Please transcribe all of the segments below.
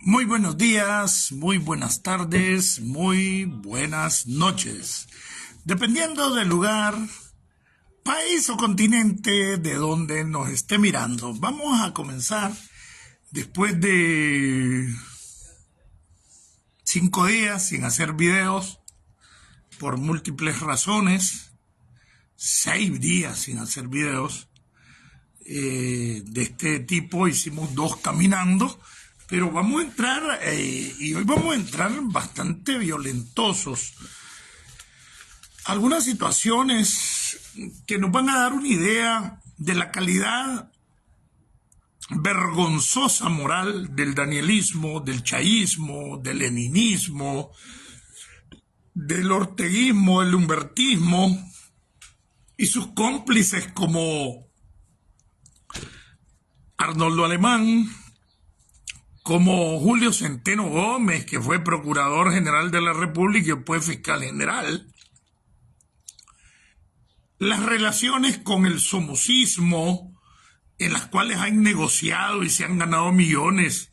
Muy buenos días, muy buenas tardes, muy buenas noches. Dependiendo del lugar, país o continente de donde nos esté mirando. Vamos a comenzar después de 5 días sin hacer videos por múltiples razones. 6 días sin hacer videos de este tipo. Hicimos 2 caminando. Pero vamos a entrar, y hoy vamos a entrar bastante violentosos. Algunas situaciones que nos van a dar una idea de la calidad vergonzosa moral del danielismo, del chaísmo, del leninismo, del orteguismo, del humbertismo y sus cómplices como Arnoldo Alemán, como Julio Centeno Gómez, que fue Procurador General de la República y después Fiscal General. Las relaciones con el somocismo, en las cuales han negociado y se han ganado millones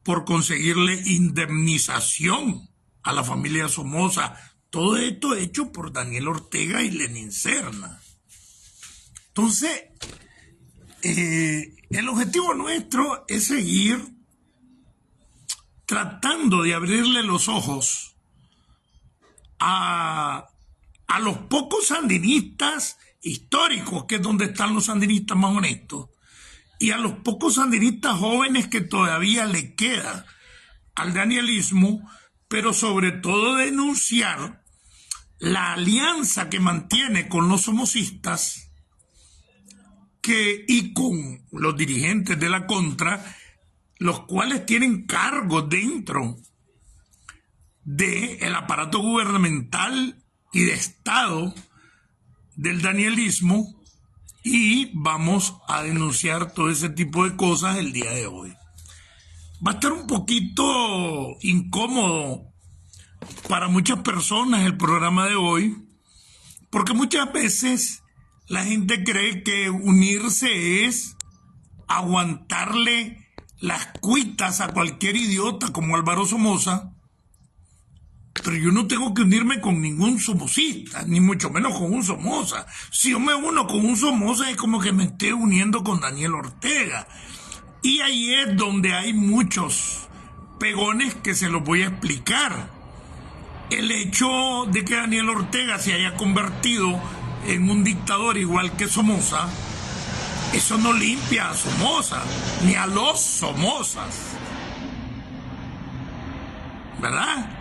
por conseguirle indemnización a la familia Somoza. Todo esto hecho por Daniel Ortega y Lenin Serna. Entonces, el objetivo nuestro es seguir tratando de abrirle los ojos a los pocos sandinistas históricos, que es donde están los sandinistas más honestos, y a los pocos sandinistas jóvenes que todavía le queda al danielismo, pero sobre todo denunciar la alianza que mantiene con los somocistas y con los dirigentes de la contra, los cuales tienen cargos dentro del aparato gubernamental y de Estado del danielismo, y vamos a denunciar todo ese tipo de cosas el día de hoy. Va a estar un poquito incómodo para muchas personas el programa de hoy, porque muchas veces la gente cree que unirse es aguantarle las cuitas a cualquier idiota como Álvaro Somoza, pero yo no tengo que unirme con ningún somocista, ni mucho menos con un Somoza. Si yo me uno con un Somoza es como que me esté uniendo con Daniel Ortega. Y ahí es donde hay muchos pegones que se los voy a explicar. El hecho de que Daniel Ortega se haya convertido en un dictador igual que Somoza, eso no limpia a Somoza, ni a los Somozas, ¿verdad?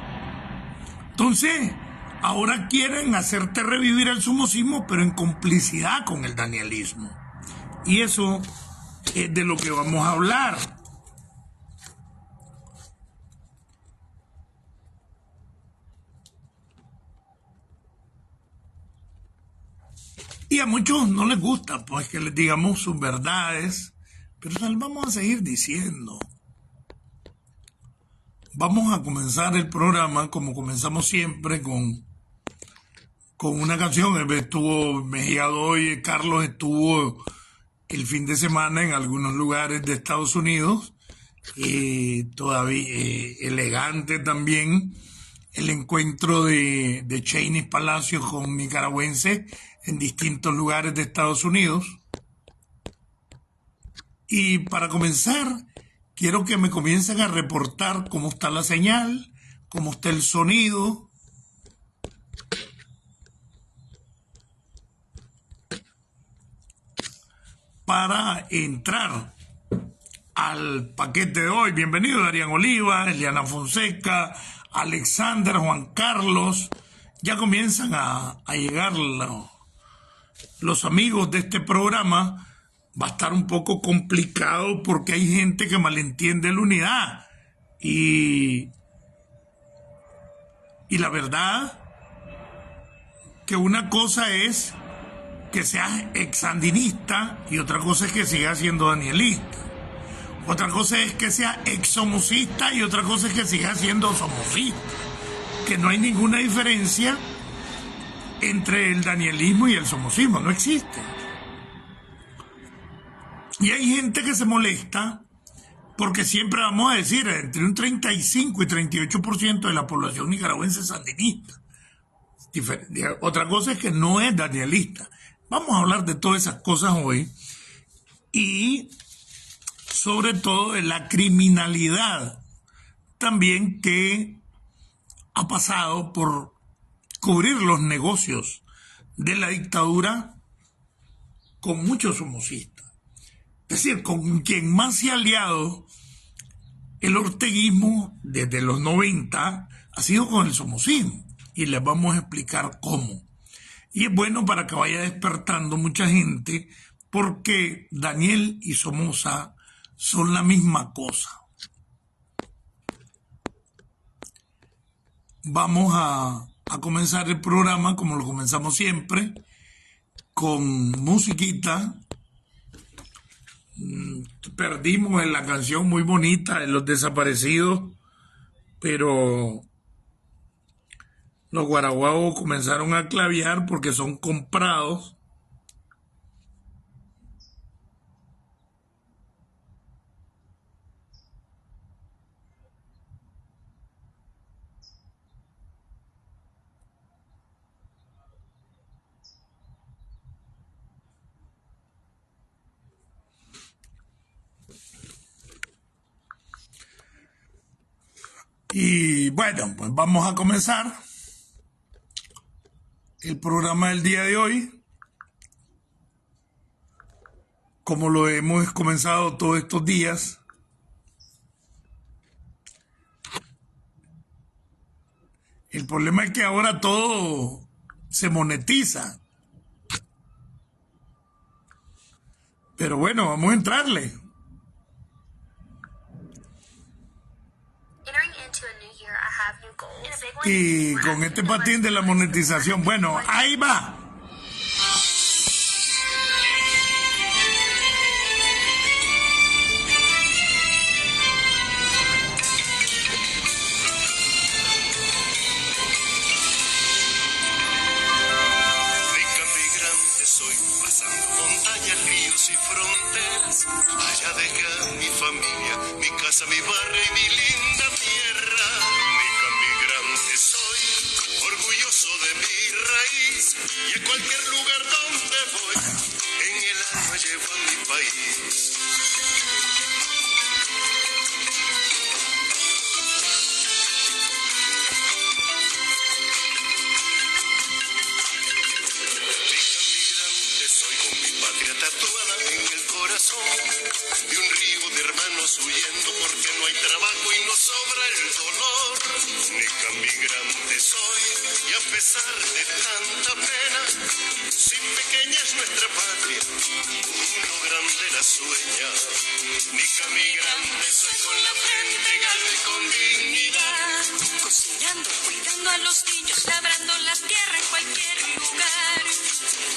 Entonces, ahora quieren hacerte revivir el somocismo, pero en complicidad con el danielismo. Y eso es de lo que vamos a hablar. Y a muchos no les gusta, pues, que les digamos sus verdades, pero se las vamos a seguir diciendo. Vamos a comenzar el programa como comenzamos siempre con una canción. Estuvo Mejía Doy, Carlos estuvo el fin de semana en algunos lugares de Estados Unidos, todavía elegante también el encuentro de Chainis Palacios con nicaragüenses en distintos lugares de Estados Unidos. Y para comenzar, quiero que me comiencen a reportar cómo está la señal, cómo está el sonido. Para entrar al paquete de hoy, bienvenido Darían Oliva, Eliana Fonseca, Alexander, Juan Carlos. Ya comienzan a llegar los amigos de este programa. Va a estar un poco complicado porque hay gente que malentiende la unidad. Y la verdad que una cosa es que seas exsandinista y otra cosa es que sigas siendo danielista. Otra cosa es que seas exsomocista y otra cosa es que sigas siendo somocista. Que no hay ninguna diferencia entre el danielismo y el somocismo, no existe. Y hay gente que se molesta porque siempre vamos a decir, entre un 35 y 38% de la población nicaragüense es sandinista. Otra cosa es que no es danielista. Vamos a hablar de todas esas cosas hoy y sobre todo de la criminalidad también que ha pasado por cubrir los negocios de la dictadura con muchos somocistas. Es decir, con quien más se ha aliado el orteguismo desde los 90 ha sido con el somocismo. Y les vamos a explicar cómo. Y es bueno para que vaya despertando mucha gente, porque Daniel y Somoza son la misma cosa. Vamos a comenzar el programa como lo comenzamos siempre, con musiquita. Perdimos en la canción muy bonita de Los Desaparecidos, pero los guaraguaos comenzaron a clavear porque son comprados. Y bueno, pues vamos a comenzar el programa del día de hoy, como lo hemos comenzado todos estos días. El problema es que ahora todo se monetiza. Pero bueno, vamos a entrarle. Y con este patín de la monetización, bueno, ahí va. Allá deja mi familia, mi casa, mi barrio y mi linda tierra. Nica migrante soy, orgulloso de mi raíz, y a cualquier lugar donde voy, en el alma llevo a mi país. De un río de hermanos huyendo porque no hay trabajo y nos sobra el dolor. Nica migrante soy y a pesar de tanta pena, si pequeña es nuestra patria, uno grande la sueña. Nica migrante soy con la frente gallo y con dignidad, cocinando, cuidando a los niños, labrando la tierra en cualquier lugar.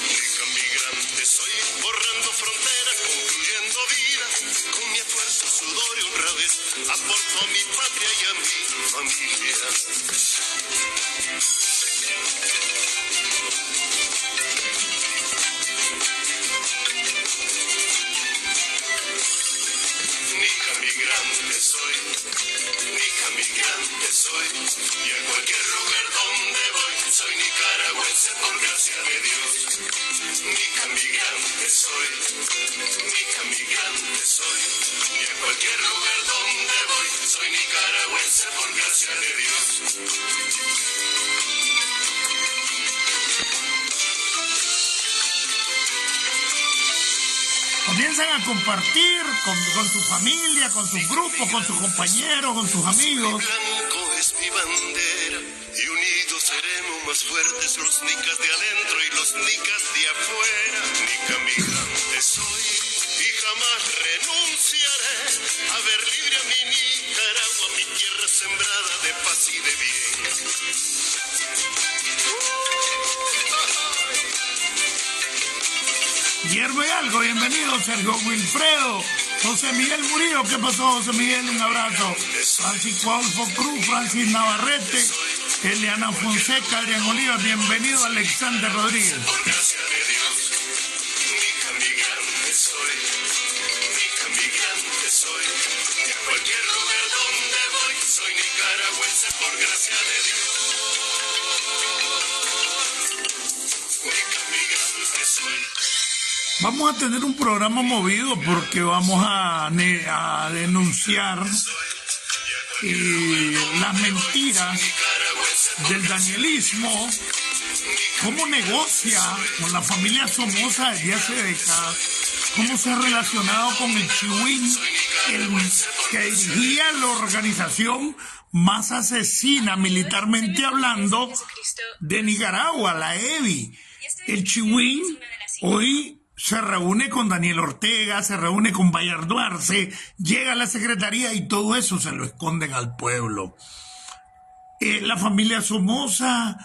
Nica migrante soy borrando fronteras, construyendo vida, con mi esfuerzo, sudor y honradez, aporto a mi patria y a mi familia. Nica migrante soy, nica migrante soy, y a cualquier lugar donde voy, soy nicaragüense por gracia de Dios. Nica migrante soy, nica migrante soy, y a cualquier lugar donde voy, soy nicaragüense por gracia de Dios. Comienzan a compartir con su familia, con sus grupos, con sus compañeros, con sus amigos. Blanco es mi bandera y unidos seremos más fuertes los nicas de adentro y los nicas de afuera. Nica migrante soy y jamás renunciaré a ver libre a mi Nicaragua, mi tierra sembrada de paz y de bien. Hierro y algo, bienvenido Sergio Wilfredo, José Miguel Murillo, ¿qué pasó José Miguel? Un abrazo. Francisco Adolfo Cruz, Francis Navarrete, Eliana Fonseca, Adrián Oliva, bienvenido Alexander Rodríguez. Por gracia de Dios, nica migrante soy, nica migrante soy. Y a cualquier lugar donde voy, soy nicaragüense por gracia de Dios. Migrante soy. Vamos a tener un programa movido porque vamos a denunciar las mentiras del danielismo, cómo negocia con la familia Somoza desde hace décadas, cómo se ha relacionado con el Chihuín, el que dirigía la organización más asesina militarmente hablando de Nicaragua, la EBI. El Chihuín hoy se reúne con Daniel Ortega, se reúne con Bayardo Arce, llega a la secretaría y todo eso se lo esconden al pueblo. La familia Somoza,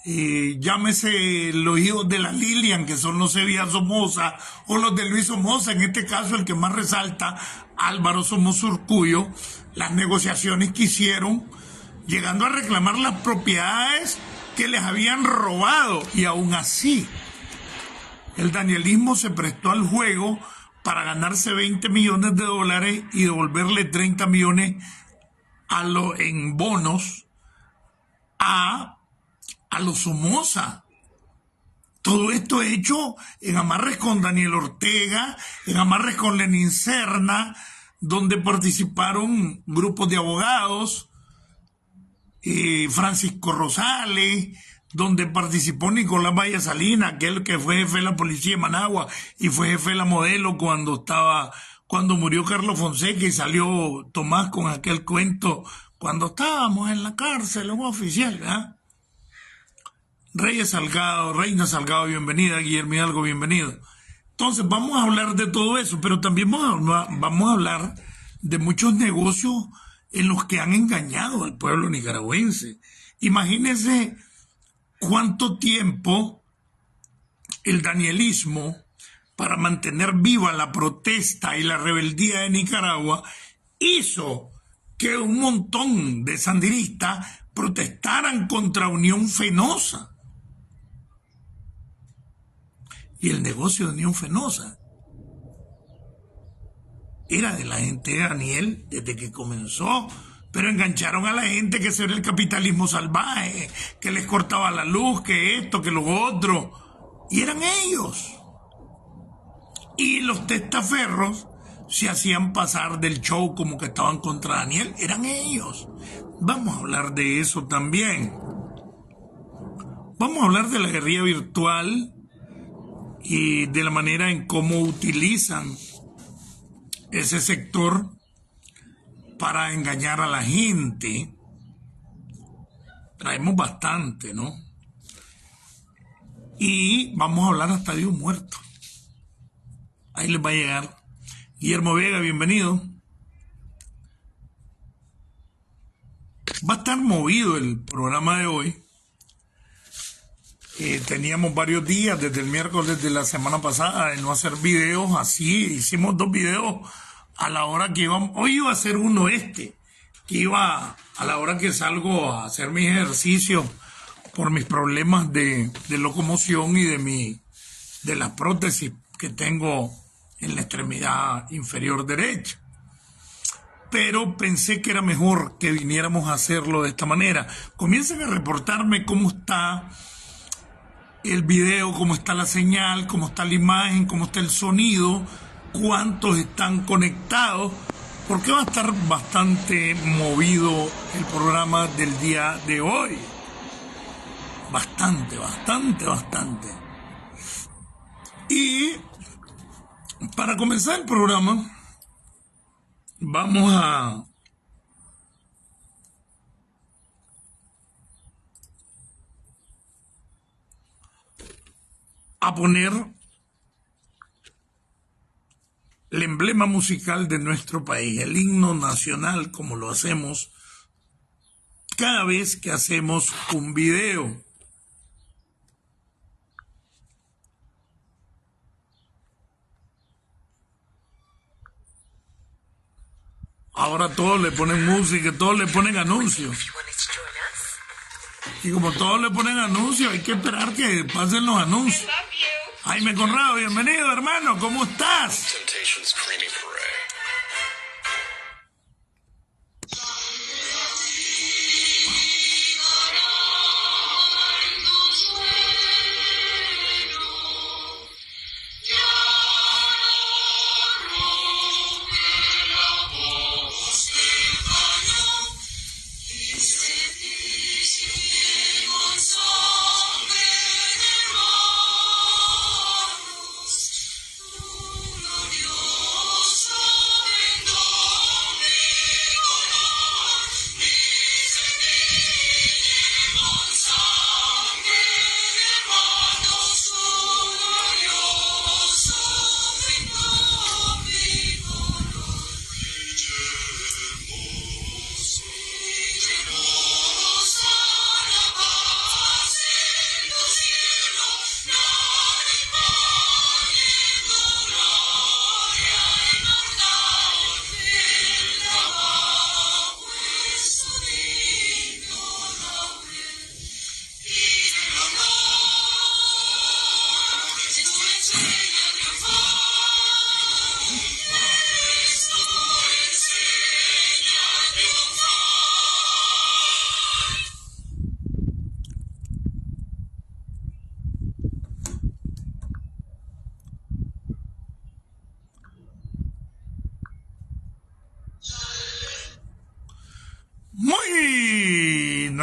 llámese los hijos de la Lilian, que son los Sevilla Somoza, o los de Luis Somoza, en este caso el que más resalta, Álvaro Somoza Urcullo, las negociaciones que hicieron, llegando a reclamar las propiedades que les habían robado, y aún así el danielismo se prestó al juego para ganarse 20 millones de dólares y devolverle 30 millones en bonos a los Somoza. Todo esto hecho en amarres con Daniel Ortega, en amarres con Lenín Serna, donde participaron grupos de abogados, Francisco Rosales, donde participó Nicolás Valle Salinas, aquel que fue jefe de la policía de Managua y fue jefe de la Modelo cuando murió Carlos Fonseca y salió Tomás con aquel cuento cuando estábamos en la cárcel, un oficial, ¿verdad? Reyes Salgado, Reina Salgado, bienvenida. Guillermo Hidalgo, bienvenido. Entonces vamos a hablar de todo eso, pero también vamos a hablar de muchos negocios en los que han engañado al pueblo nicaragüense. Imagínense cuánto tiempo el danielismo, para mantener viva la protesta y la rebeldía de Nicaragua, hizo que un montón de sandinistas protestaran contra Unión Fenosa. Y el negocio de Unión Fenosa era de la gente de Daniel desde que comenzó, pero engancharon a la gente que ese era el capitalismo salvaje, que les cortaba la luz, que esto, que lo otro, y eran ellos. Y los testaferros se hacían pasar del show como que estaban contra Daniel, eran ellos. Vamos a hablar de eso también. Vamos a hablar de la guerrilla virtual y de la manera en cómo utilizan ese sector para engañar a la gente. Traemos bastante, ¿no? Y vamos a hablar hasta de un muerto. Ahí les va a llegar. Guillermo Vega, bienvenido. Va a estar movido el programa de hoy. Teníamos varios días, desde el miércoles de la semana pasada, de no hacer videos así. Hicimos 2 videos a la hora que íbamos. Hoy iba a hacer uno que iba a la hora que salgo a hacer mis ejercicios por mis problemas de locomoción y de las prótesis que tengo en la extremidad inferior derecha. Pero pensé que era mejor que viniéramos a hacerlo de esta manera. Comiencen a reportarme cómo está el video, cómo está la señal, cómo está la imagen, cómo está el sonido, cuántos están conectados, porque va a estar bastante movido el programa del día de hoy. Bastante. Y para comenzar el programa, vamos a poner el emblema musical de nuestro país, el himno nacional, como lo hacemos cada vez que hacemos un video. Ahora todos le ponen música, todos le ponen anuncios. Y como todos le ponen anuncios, hay que esperar que pasen los anuncios. Jaime Conrado, bienvenido, hermano, ¿cómo estás?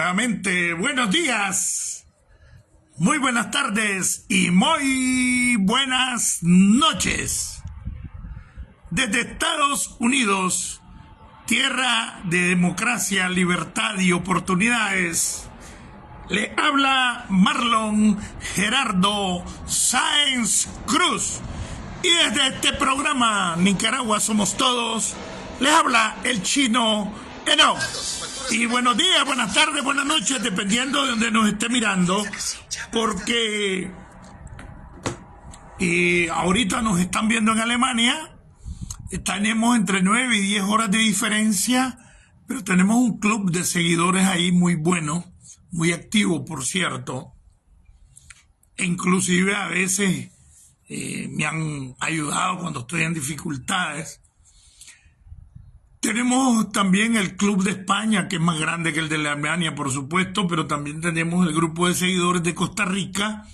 Nuevamente, buenos días, muy buenas tardes y muy buenas noches. Desde Estados Unidos, tierra de democracia, libertad y oportunidades, le habla Marlon Gerardo Sáenz Cruz. Y desde este programa, Nicaragua Somos Todos, les habla el chino Enoch. Y buenos días, buenas tardes, buenas noches, dependiendo de donde nos esté mirando, porque ahorita nos están viendo en Alemania, tenemos entre 9 y 10 horas de diferencia, pero tenemos un club de seguidores ahí muy bueno, muy activo, por cierto, e inclusive a veces me han ayudado cuando estoy en dificultades. Tenemos también el Club de España, que es más grande que el de Alemania, por supuesto, pero también tenemos el grupo de seguidores de Costa Rica,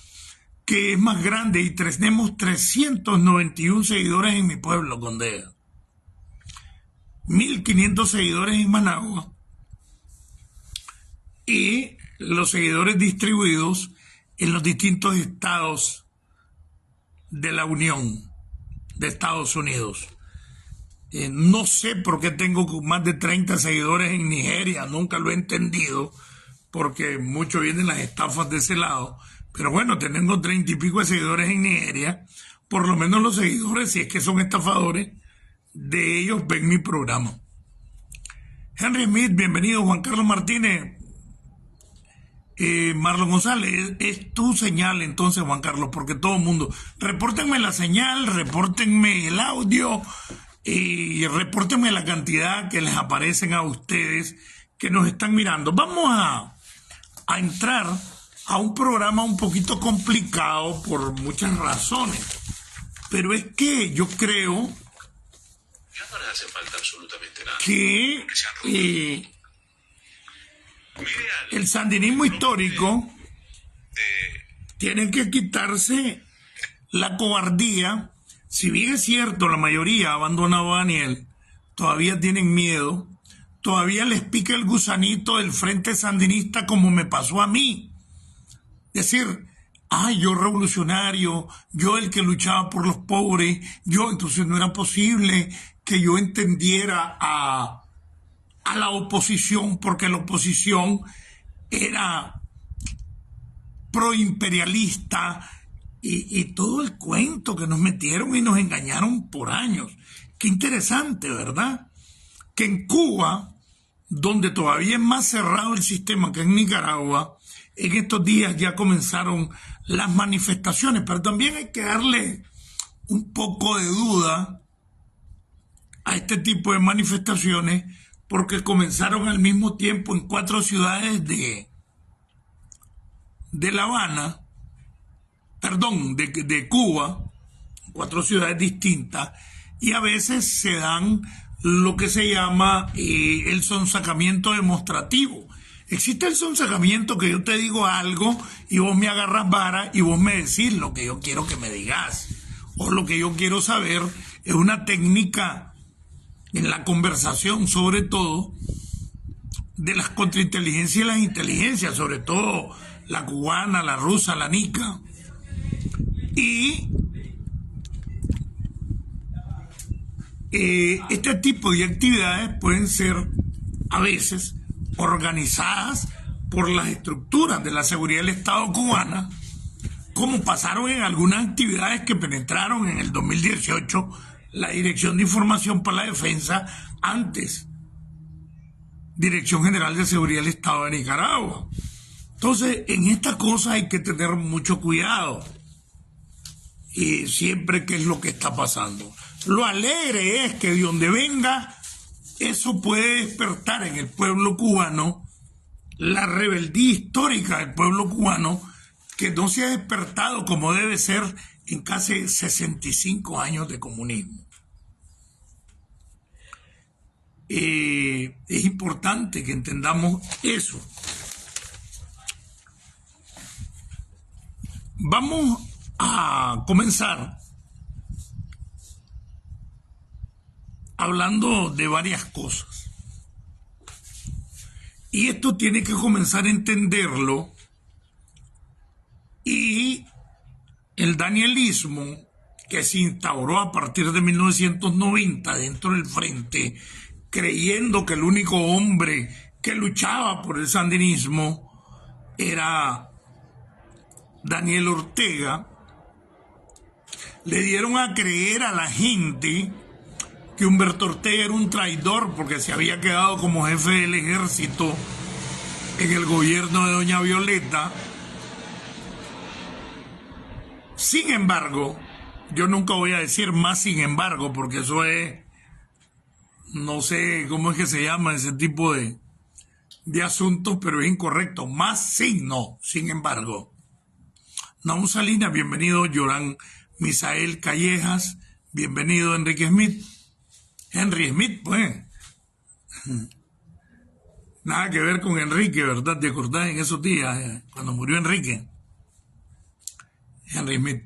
que es más grande, y tenemos 391 seguidores en mi pueblo, Condea. 1.500 seguidores en Managua, y los seguidores distribuidos en los distintos estados de la Unión de Estados Unidos. No sé por qué tengo más de 30 seguidores en Nigeria, nunca lo he entendido, porque mucho vienen las estafas de ese lado. Pero bueno, teniendo 30 y pico de seguidores en Nigeria, por lo menos los seguidores, si es que son estafadores, de ellos ven mi programa. Henry Smith, bienvenido. Juan Carlos Martínez, Marlon González, es tu señal entonces, Juan Carlos, porque todo el mundo, repórtenme la señal, repórtenme el audio, y repórtenme la cantidad que les aparecen a ustedes que nos están mirando. Vamos a entrar a un programa un poquito complicado por muchas razones, pero es que yo creo no les hace falta absolutamente nada que el sandinismo histórico tiene que quitarse la cobardía. Si bien es cierto, la mayoría ha abandonado a Daniel, todavía tienen miedo, todavía les pica el gusanito del Frente Sandinista, como me pasó a mí. Decir, yo revolucionario, yo el que luchaba por los pobres, entonces no era posible que yo entendiera a la oposición, porque la oposición era proimperialista, y todo el cuento que nos metieron y nos engañaron por años. Qué interesante, ¿verdad? Que en Cuba, donde todavía es más cerrado el sistema que en Nicaragua, en estos días ya comenzaron las manifestaciones, pero también hay que darle un poco de duda a este tipo de manifestaciones, porque comenzaron al mismo tiempo en 4 ciudades de La Habana, de Cuba, 4 ciudades distintas, y a veces se dan lo que se llama el sonsacamiento demostrativo. Existe el sonsacamiento que yo te digo algo y vos me agarras vara y vos me decís lo que yo quiero que me digas, o lo que yo quiero saber. Es una técnica en la conversación, sobre todo de las contrainteligencias y las inteligencias, sobre todo la cubana, la rusa, la nica. Y este tipo de actividades pueden ser a veces organizadas por las estructuras de la seguridad del Estado cubana, como pasaron en algunas actividades que penetraron en el 2018 la Dirección de Información para la Defensa, antes Dirección General de Seguridad del Estado de Nicaragua. Entonces, en estas cosas hay que tener mucho cuidado. Y siempre qué es lo que está pasando. Lo alegre es que de donde venga, eso puede despertar en el pueblo cubano la rebeldía histórica del pueblo cubano, que no se ha despertado como debe ser en casi 65 años de comunismo. Es importante que entendamos eso. Vamos a comenzar hablando de varias cosas. Y esto tiene que comenzar a entenderlo. Y el danielismo, que se instauró a partir de 1990 dentro del frente, creyendo que el único hombre que luchaba por el sandinismo era Daniel Ortega, le dieron a creer a la gente que Humberto Ortega era un traidor porque se había quedado como jefe del ejército en el gobierno de doña Violeta. Sin embargo, yo nunca voy a decir más sin embargo, porque eso es, no sé cómo es que se llama ese tipo de asuntos, pero es incorrecto. Más sin, no, sin embargo. Naum Salinas, bienvenido. Yorán Misael Callejas, bienvenido. Enrique Smith. Henry Smith, pues. Nada que ver con Enrique, ¿verdad? ¿Te acordás en esos días, cuando murió Enrique? Henry Smith.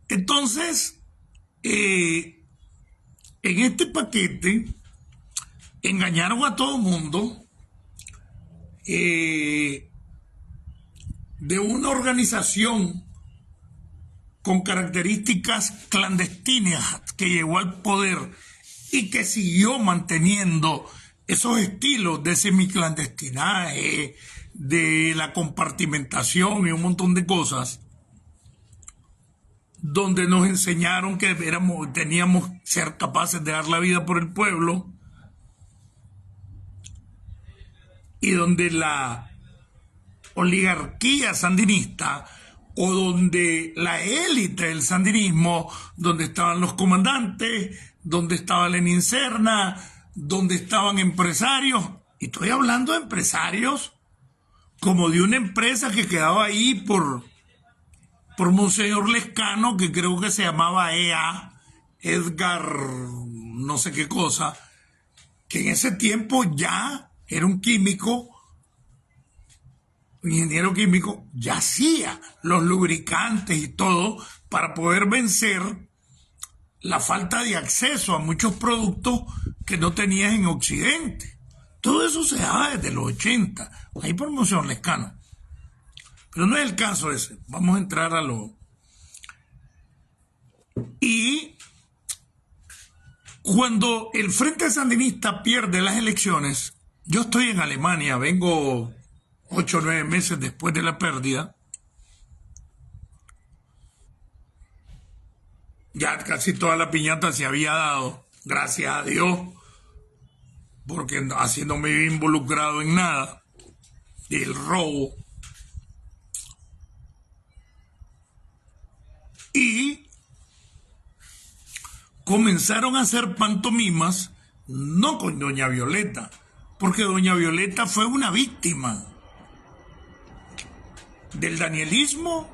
Entonces, en este paquete engañaron a todo mundo de una organización con características clandestinas que llegó al poder y que siguió manteniendo esos estilos de semiclandestinaje, de la compartimentación y un montón de cosas, donde nos enseñaron que teníamos que ser capaces de dar la vida por el pueblo, y donde la oligarquía sandinista, o donde la élite del sandinismo, donde estaban los comandantes, donde estaba Lenin Serna, donde estaban empresarios, y estoy hablando de empresarios como de una empresa que quedaba ahí por Monseñor Lescano, que creo que se llamaba EA, Edgar no sé qué cosa, que en ese tiempo ya era un químico, un ingeniero químico, ya hacía los lubricantes y todo para poder vencer la falta de acceso a muchos productos que no tenías en Occidente. Todo eso se daba desde los 80, ahí por Monseñor Lescano. Pero no es el caso ese. Vamos a entrar a lo... Y cuando el Frente Sandinista pierde las elecciones, yo estoy en Alemania, vengo 8 o 9 meses después de la pérdida. Ya casi toda la piñata se había dado, gracias a Dios, porque así no me había involucrado en nada del robo. Y comenzaron a hacer pantomimas, no con doña Violeta, porque doña Violeta fue una víctima del danielismo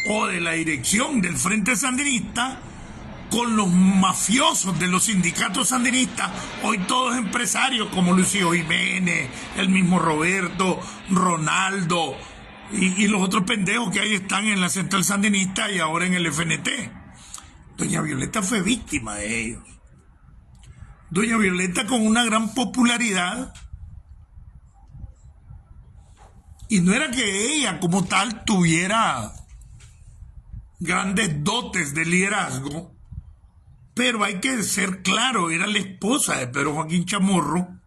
o de la dirección del Frente Sandinista con los mafiosos de los sindicatos sandinistas, hoy todos empresarios como Lucio Jiménez, el mismo Roberto, Ronaldo y los otros pendejos que ahí están en la Central Sandinista y ahora en el FNT. Doña Violeta fue víctima de ellos. Doña Violeta con una gran popularidad, y no era que ella como tal tuviera grandes dotes de liderazgo, pero hay que ser claro, era la esposa de Pedro Joaquín Chamorro.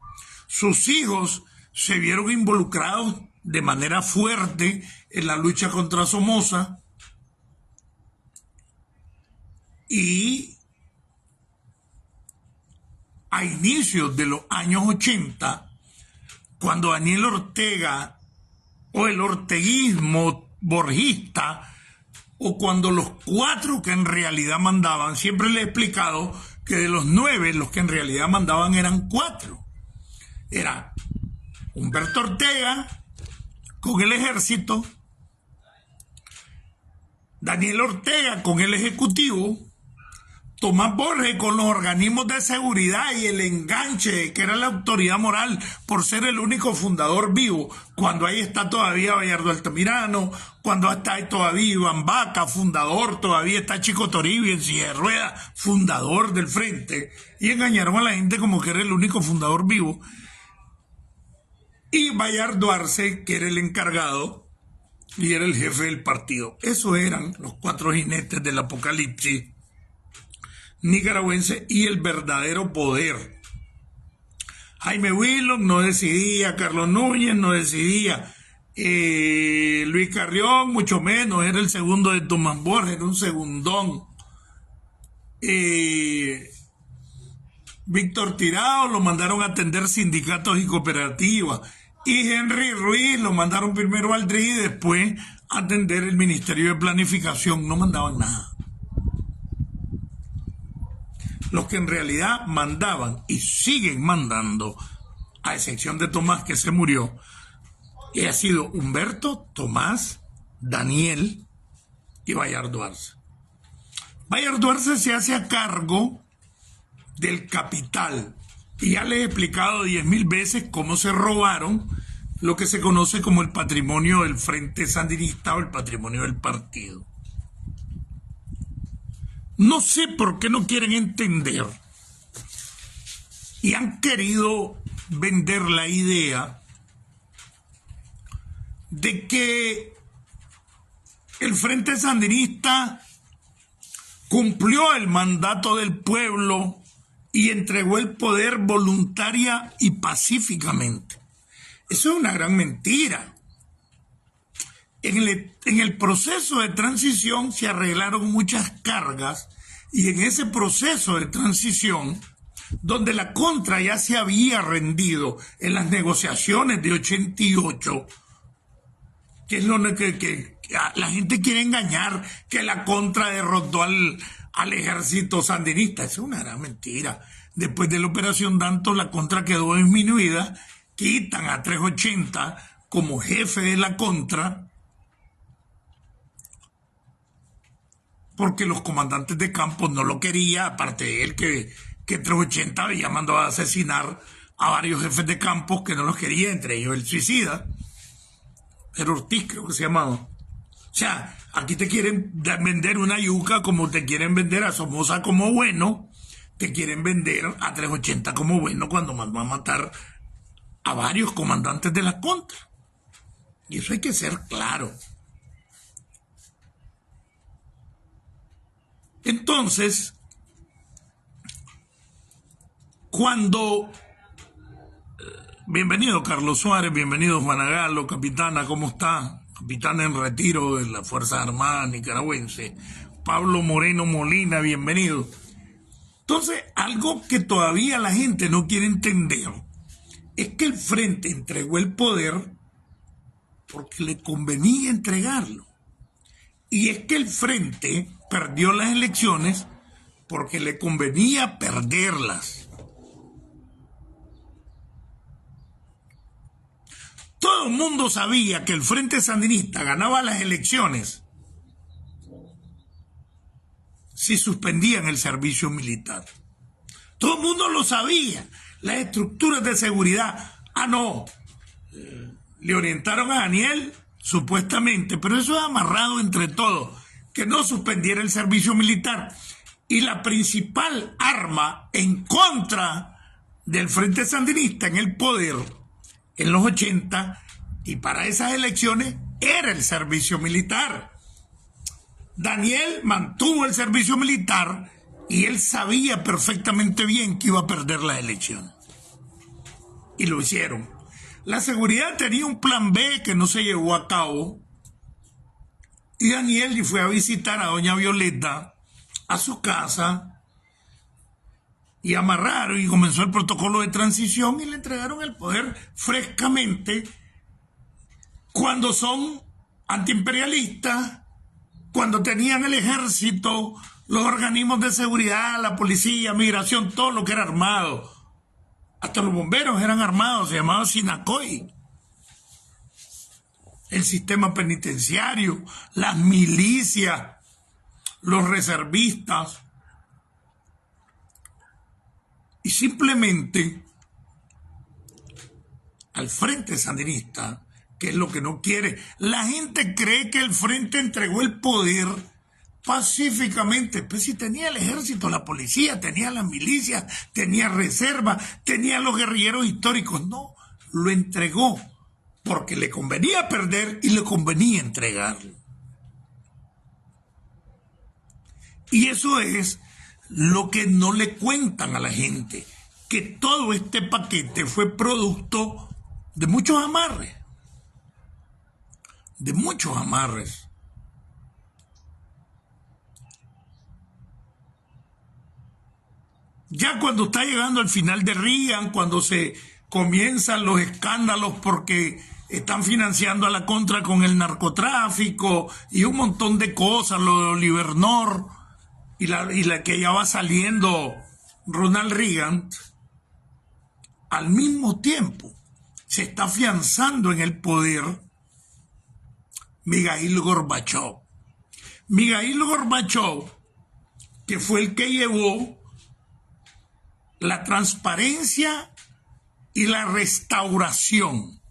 Sus hijos se vieron involucrados de manera fuerte en la lucha contra Somoza, y a inicios de los años 80, cuando Daniel Ortega o el orteguismo borgista, o cuando los 4 que en realidad mandaban, siempre les he explicado que de los 9 los que en realidad mandaban eran 4. Era Humberto Ortega con el ejército, Daniel Ortega con el ejecutivo, Tomás Borges con los organismos de seguridad y el enganche, que era la autoridad moral por ser el único fundador vivo, cuando ahí está todavía Bayardo Altamirano, cuando está ahí todavía Iván Vaca, fundador, todavía está Chico Toribio en silla de ruedas, fundador del Frente, y engañaron a la gente como que era el único fundador vivo. Y Bayardo Arce, que era el encargado y era el jefe del partido. Esos eran los cuatro jinetes del apocalipsis nicaragüense y el verdadero poder. Jaime Willock no decidía, Carlos Núñez no decidía, Luis Carrión mucho menos, era el segundo de Tomás Borges, era un segundón. Víctor Tirado lo mandaron a atender sindicatos y cooperativas, y Henry Ruiz lo mandaron primero al DRI y después a atender el Ministerio de Planificación. No mandaban nada. Los que en realidad mandaban y siguen mandando, a excepción de Tomás, que se murió, ha sido Humberto, Tomás, Daniel y Bayardo Arce. Bayardo Arce se hace a cargo del capital, y ya les he explicado 10.000 veces cómo se robaron lo que se conoce como el patrimonio del Frente Sandinista o el patrimonio del partido. No sé por qué no quieren entender y han querido vender la idea de que el Frente Sandinista cumplió el mandato del pueblo y entregó el poder voluntaria y pacíficamente. Eso es una gran mentira. En el proceso de transición se arreglaron muchas cargas, y en ese proceso de transición, donde la contra ya se había rendido en las negociaciones de 88, que es lo que la gente quiere engañar, que la contra derrotó al ejército sandinista. Eso es una gran mentira. Después de la operación Danto, la contra quedó disminuida, quitan a 380 como jefe de la contra, porque los comandantes de campo no lo querían, aparte de él que 380 había mandado a asesinar a varios jefes de campo que no los quería, entre ellos el suicida, era Ortiz, creo que se llamaba. O sea, aquí te quieren vender una yuca como te quieren vender a Somoza como bueno, te quieren vender a 380 como bueno cuando mandó a matar a varios comandantes de la contra. Y eso hay que ser claro. Entonces, cuando... Bienvenido Carlos Suárez, bienvenido Juana Galo, capitana, ¿cómo está? Capitán en retiro de las Fuerzas Armadas nicaragüense. Pablo Moreno Molina, bienvenido. Entonces, algo que todavía la gente no quiere entender es que el Frente entregó el poder porque le convenía entregarlo. Y es que el Frente perdió las elecciones porque le convenía perderlas. Todo el mundo sabía que el Frente Sandinista ganaba las elecciones si suspendían el servicio militar. Todo el mundo lo sabía. Las estructuras de seguridad, le orientaron a Daniel, supuestamente, pero eso es amarrado entre todos, que no suspendiera el servicio militar. Y la principal arma en contra del Frente Sandinista en el poder en los 80 y para esas elecciones era el servicio militar. Daniel mantuvo el servicio militar y él sabía perfectamente bien que iba a perder la elección. Y lo hicieron. La seguridad tenía un plan B que no se llevó a cabo. Y Daniel fue a visitar a doña Violeta a su casa y amarraron y comenzó el protocolo de transición y le entregaron el poder frescamente cuando son antiimperialistas, cuando tenían el ejército, los organismos de seguridad, la policía, migración, todo lo que era armado. Hasta los bomberos eran armados, se llamaba Sinacoy. El sistema penitenciario, las milicias, los reservistas. Y simplemente al Frente Sandinista, que es lo que no quiere, la gente cree que el Frente entregó el poder pacíficamente. Pues si tenía el ejército, la policía, tenía las milicias, tenía reserva, tenía los guerrilleros históricos. No, lo entregó porque le convenía perder y le convenía entregarlo. Y eso es lo que no le cuentan a la gente, que todo este paquete fue producto de muchos amarres. De muchos amarres. Ya cuando está llegando al final de Reagan, cuando se comienzan los escándalos porque están financiando a la contra con el narcotráfico y un montón de cosas, lo de Oliver North y la que ya va saliendo Ronald Reagan, al mismo tiempo se está afianzando en el poder Mikhail Gorbachev. Mikhail Gorbachev, que fue el que llevó la transparencia y la restauración.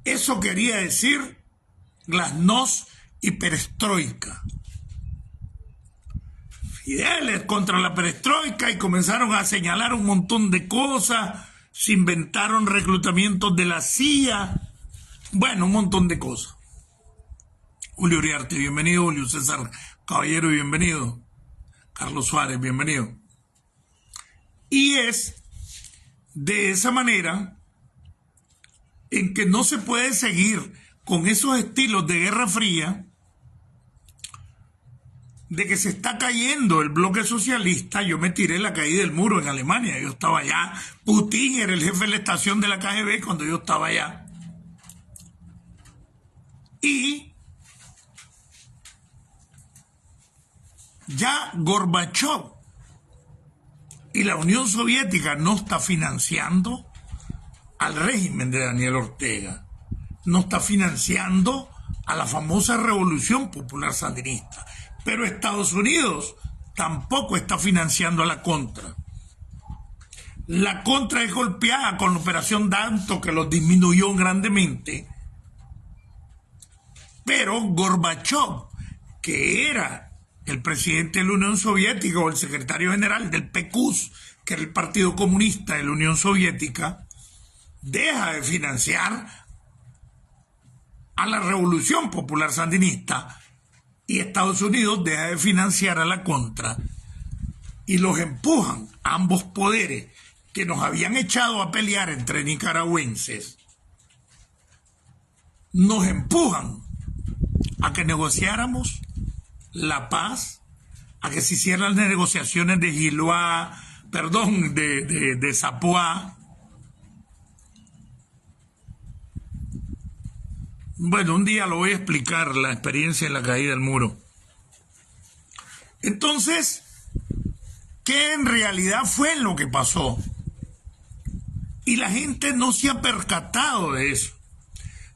Eso quería decir glasnost y perestroika. Fidel contra la perestroika y comenzaron a señalar un montón de cosas, se inventaron reclutamientos de la CIA, bueno, un montón de cosas. Julio Uriarte, bienvenido. Julio César Caballero, bienvenido. Carlos Suárez, bienvenido. Y es de esa manera en que no se puede seguir con esos estilos de Guerra Fría, de que se está cayendo el bloque socialista. Yo me tiré la caída del muro en Alemania, yo estaba allá. Putin era el jefe de la estación de la KGB cuando yo estaba allá. Y ya Gorbachev y la Unión Soviética no está financiando al régimen de Daniel Ortega, no está financiando a la famosa Revolución Popular Sandinista, pero Estados Unidos tampoco está financiando a la Contra. La Contra es golpeada con la Operación Danto, que los disminuyó grandemente, pero Gorbachev, que era el presidente de la Unión Soviética o el secretario general del PQS, que era el Partido Comunista de la Unión Soviética, deja de financiar a la Revolución Popular Sandinista y Estados Unidos deja de financiar a la Contra, y los empujan a ambos poderes que nos habían echado a pelear entre nicaragüenses, nos empujan a que negociáramos la paz, a que se hicieran las negociaciones de Giloa, perdón, de Zapoá. Bueno, un día lo voy a explicar, la experiencia de la caída del muro. Entonces, ¿qué en realidad fue lo que pasó? Y la gente no se ha percatado de eso,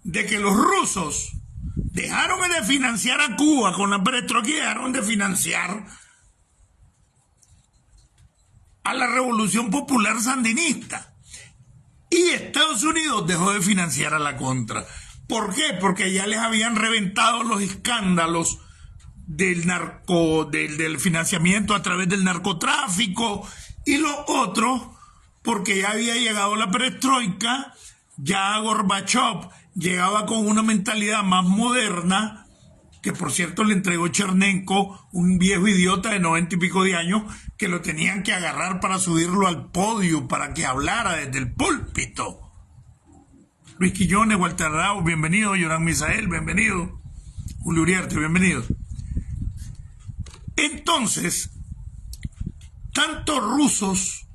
de que los rusos dejaron de financiar a Cuba con la perestroika y dejaron de financiar a la Revolución Popular Sandinista. Y Estados Unidos dejó de financiar a la Contra. ¿Por qué? Porque ya les habían reventado los escándalos del financiamiento a través del narcotráfico, y lo otro porque ya había llegado la perestroika, ya Gorbachev llegaba con una mentalidad más moderna, que por cierto le entregó Chernenko, un viejo idiota de 90 y pico de años, que lo tenían que agarrar para subirlo al podio, para que hablara desde el púlpito. Luis Quillones, Walter Arau, bienvenido. Yoram Misael, bienvenido. Julio Uriarte, bienvenido. Entonces, tanto rusos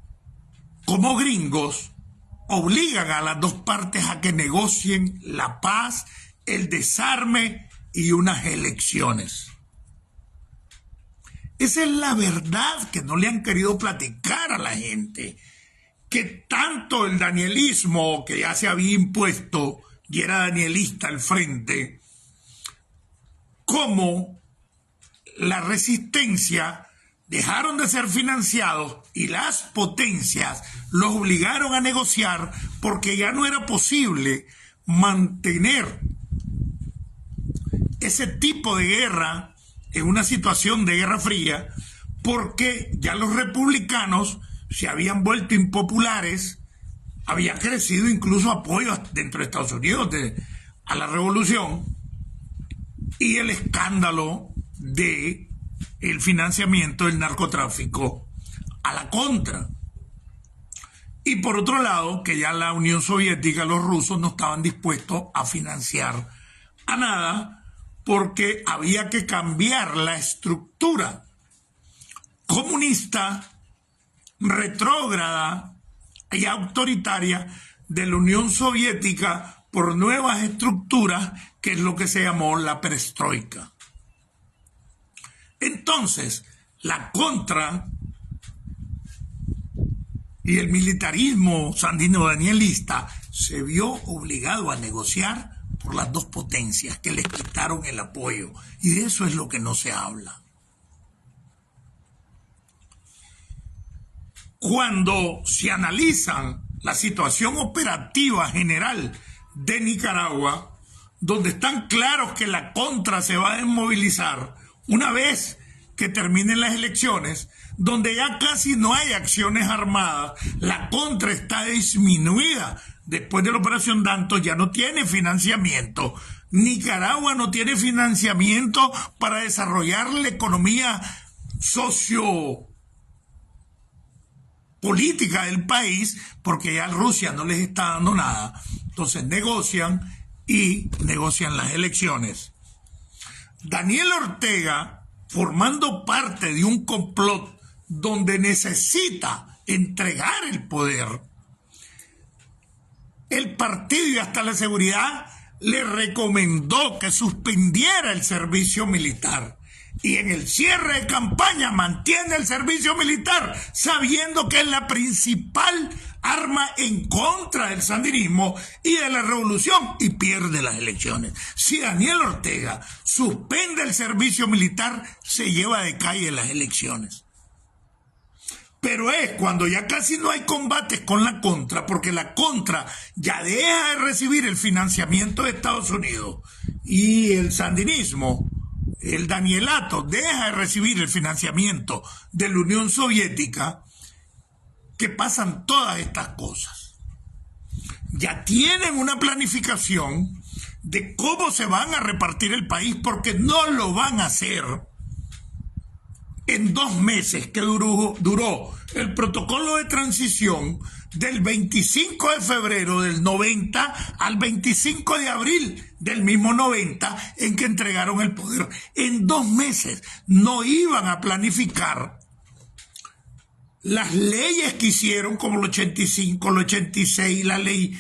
como gringos obligan a las dos partes a que negocien la paz, el desarme y unas elecciones. Esa es la verdad que no le han querido platicar a la gente, que tanto el danielismo, que ya se había impuesto y era danielista al frente, como la resistencia dejaron de ser financiados y las potencias los obligaron a negociar porque ya no era posible mantener ese tipo de guerra en una situación de guerra fría, porque ya los republicanos se habían vuelto impopulares, había crecido incluso apoyo dentro de Estados Unidos a la revolución, y el escándalo de el financiamiento del narcotráfico a la contra. Y por otro lado, que ya la Unión Soviética, los rusos no estaban dispuestos a financiar a nada, porque había que cambiar la estructura comunista, retrógrada y autoritaria de la Unión Soviética por nuevas estructuras, que es lo que se llamó la perestroika. Entonces, la contra y el militarismo sandino-danielista se vio obligado a negociar por las dos potencias que les quitaron el apoyo, y de eso es lo que no se habla. Cuando se analizan la situación operativa general de Nicaragua, donde están claros que la contra se va a desmovilizar una vez que terminen las elecciones, donde ya casi no hay acciones armadas, la contra está disminuida. Después de la operación Dantos ya no tiene financiamiento. Nicaragua no tiene financiamiento para desarrollar la economía sociopolítica del país, porque ya Rusia no les está dando nada. Entonces negocian las elecciones. Daniel Ortega, formando parte de un complot donde necesita entregar el poder, el partido y hasta la seguridad le recomendó que suspendiera el servicio militar, y en el cierre de campaña mantiene el servicio militar, sabiendo que es la principal arma en contra del sandinismo y de la revolución, y pierde las elecciones. Si Daniel Ortega suspende el servicio militar, se lleva de calle las elecciones. Pero es cuando ya casi no hay combates con la contra, porque la contra ya deja de recibir el financiamiento de Estados Unidos y el sandinismo, el danielato, deja de recibir el financiamiento de la Unión Soviética, que pasan todas estas cosas. Ya tienen una planificación de cómo se van a repartir el país, porque no lo van a hacer en 2 meses que duró el protocolo de transición del 25 de febrero del 90 al 25 de abril del mismo 90, en que entregaron el poder. En 2 meses no iban a planificar las leyes que hicieron, como el 85, el 86, la ley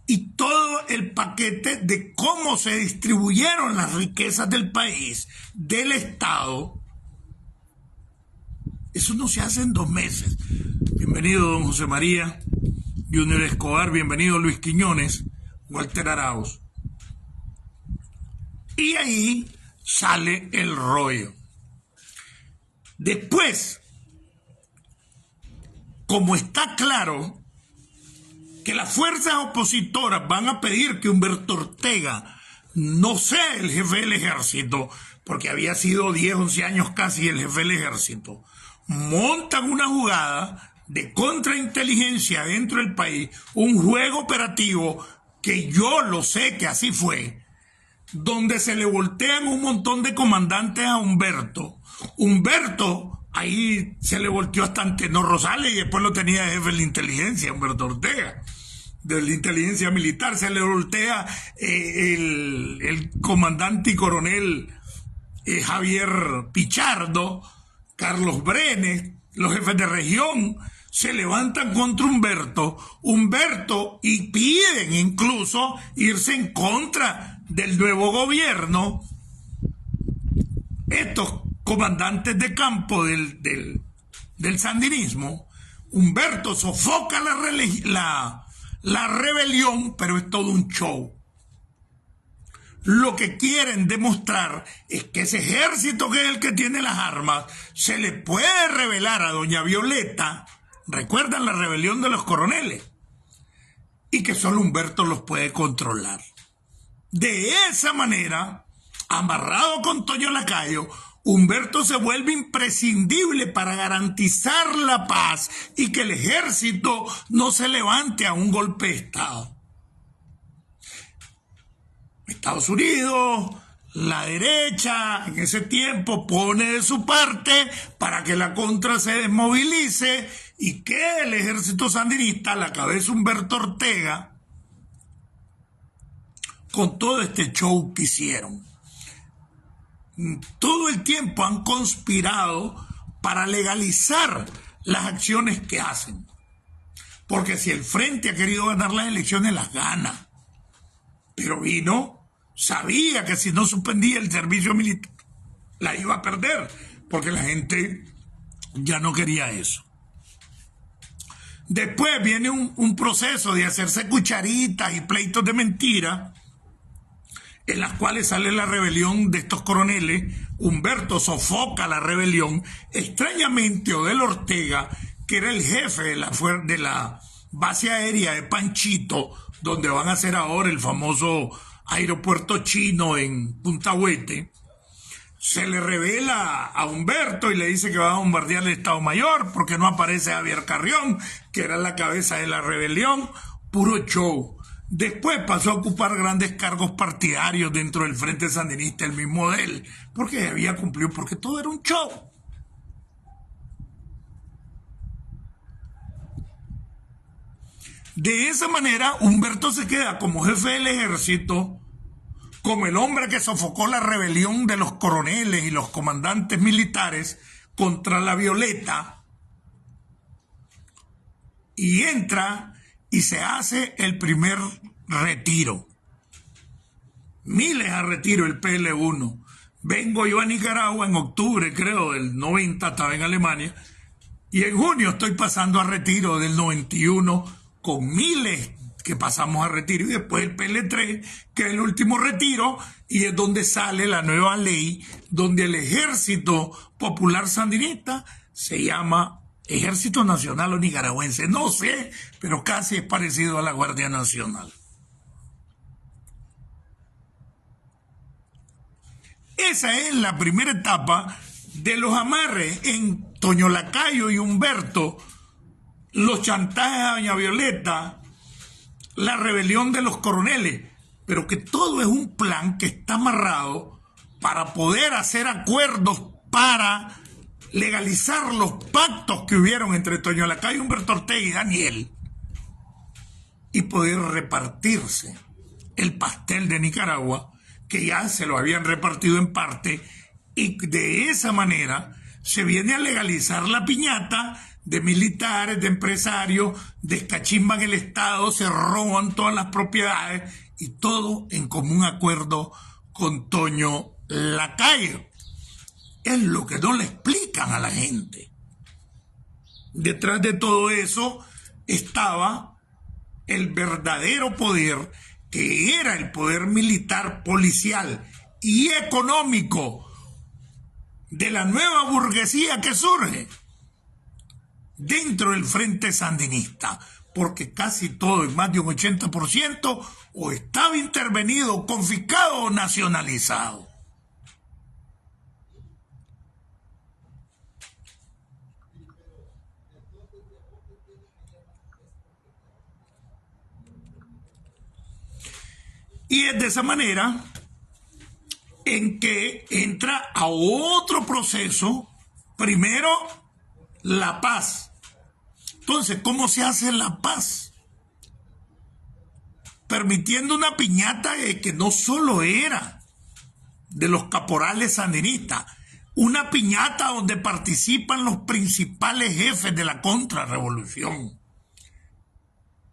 y todo el paquete de cómo se distribuyeron las riquezas del país, del Estado. Eso no se hace en 2 meses. Bienvenido don José María, Junior Escobar, bienvenido Luis Quiñones, Walter Arauz. Y ahí sale el rollo. Después, como está claro que las fuerzas opositoras van a pedir que Humberto Ortega no sea el jefe del ejército, porque había sido 10, 11 años casi el jefe del ejército, montan una jugada de contrainteligencia dentro del país, un juego operativo que yo lo sé que así fue, donde se le voltean un montón de comandantes a Humberto. Humberto, ahí se le volteó hasta Antenor Rosales, y después lo tenía de jefe de la inteligencia, Humberto Ortega, de la inteligencia militar. Se le voltea el comandante y coronel Javier Pichardo, Carlos Brenes, los jefes de región, se levantan contra Humberto y piden incluso irse en contra del nuevo gobierno. Estos comandantes de campo del sandinismo, Humberto sofoca la rebelión, pero es todo un show. lo que quieren demostrar es que ese ejército, que es el que tiene las armas, se le puede revelar a doña Violeta. ¿Recuerdan la rebelión de los coroneles? Y que solo Humberto los puede controlar. De esa manera, amarrado con Toño Lacayo, Humberto se vuelve imprescindible para garantizar la paz y que el ejército no se levante a un golpe de Estado. Estados Unidos, la derecha, en ese tiempo pone de su parte para que la contra se desmovilice y que el ejército sandinista, a la cabeza Humberto Ortega, con todo este show que hicieron. Todo el tiempo han conspirado para legalizar las acciones que hacen. Porque si el Frente ha querido ganar las elecciones, las gana. Pero sabía que si no suspendía el servicio militar, la iba a perder, porque la gente ya no quería eso. Después viene un proceso de hacerse cucharitas y pleitos de mentira, en las cuales sale la rebelión de estos coroneles. Humberto sofoca la rebelión. Extrañamente, Odel Ortega, que era el jefe de la base aérea de Panchito, donde van a hacer ahora el famoso aeropuerto chino en Punta Huete, se le revela a Humberto y le dice que va a bombardear el Estado Mayor porque no aparece Javier Carrión, que era la cabeza de la rebelión. Puro show. Después pasó a ocupar grandes cargos partidarios dentro del Frente Sandinista, el mismo de él, porque había cumplido, porque todo era un show. De esa manera, Humberto se queda como jefe del ejército, como el hombre que sofocó la rebelión de los coroneles y los comandantes militares contra la Violeta, y entra y se hace el primer retiro. Miles a retiro, el PL1. Vengo yo a Nicaragua en octubre, creo, del 90, estaba en Alemania, y en junio estoy pasando a retiro del 91, con miles que pasamos a retiro, y después el PL3, que es el último retiro, y es donde sale la nueva ley, donde el Ejército Popular Sandinista se llama Ejército Nacional o Nicaragüense, no sé, pero casi es parecido a la Guardia Nacional. Esa es la primera etapa de los amarres en Toño Lacayo y Humberto, los chantajes a doña Violeta, la rebelión de los coroneles, pero que todo es un plan que está amarrado para poder hacer acuerdos para legalizar los pactos que hubieron entre Toño Lacayo, Humberto Ortega y Daniel, y poder repartirse el pastel de Nicaragua, que ya se lo habían repartido en parte, y de esa manera se viene a legalizar la piñata de militares, de empresarios, descachimban el Estado, se roban todas las propiedades, y todo en común acuerdo con Toño Lacayo. Es lo que no le explican a la gente. Detrás de todo eso estaba el verdadero poder, que era el poder militar, policial y económico de la nueva burguesía que surge dentro del Frente Sandinista, porque casi todo, en más de un 80%, o estaba intervenido, confiscado o nacionalizado. Y es de esa manera en que entra a otro proceso, primero la paz. Entonces, ¿cómo se hace la paz? Permitiendo una piñata que no solo era de los caporales sandinistas, una piñata donde participan los principales jefes de la contrarrevolución.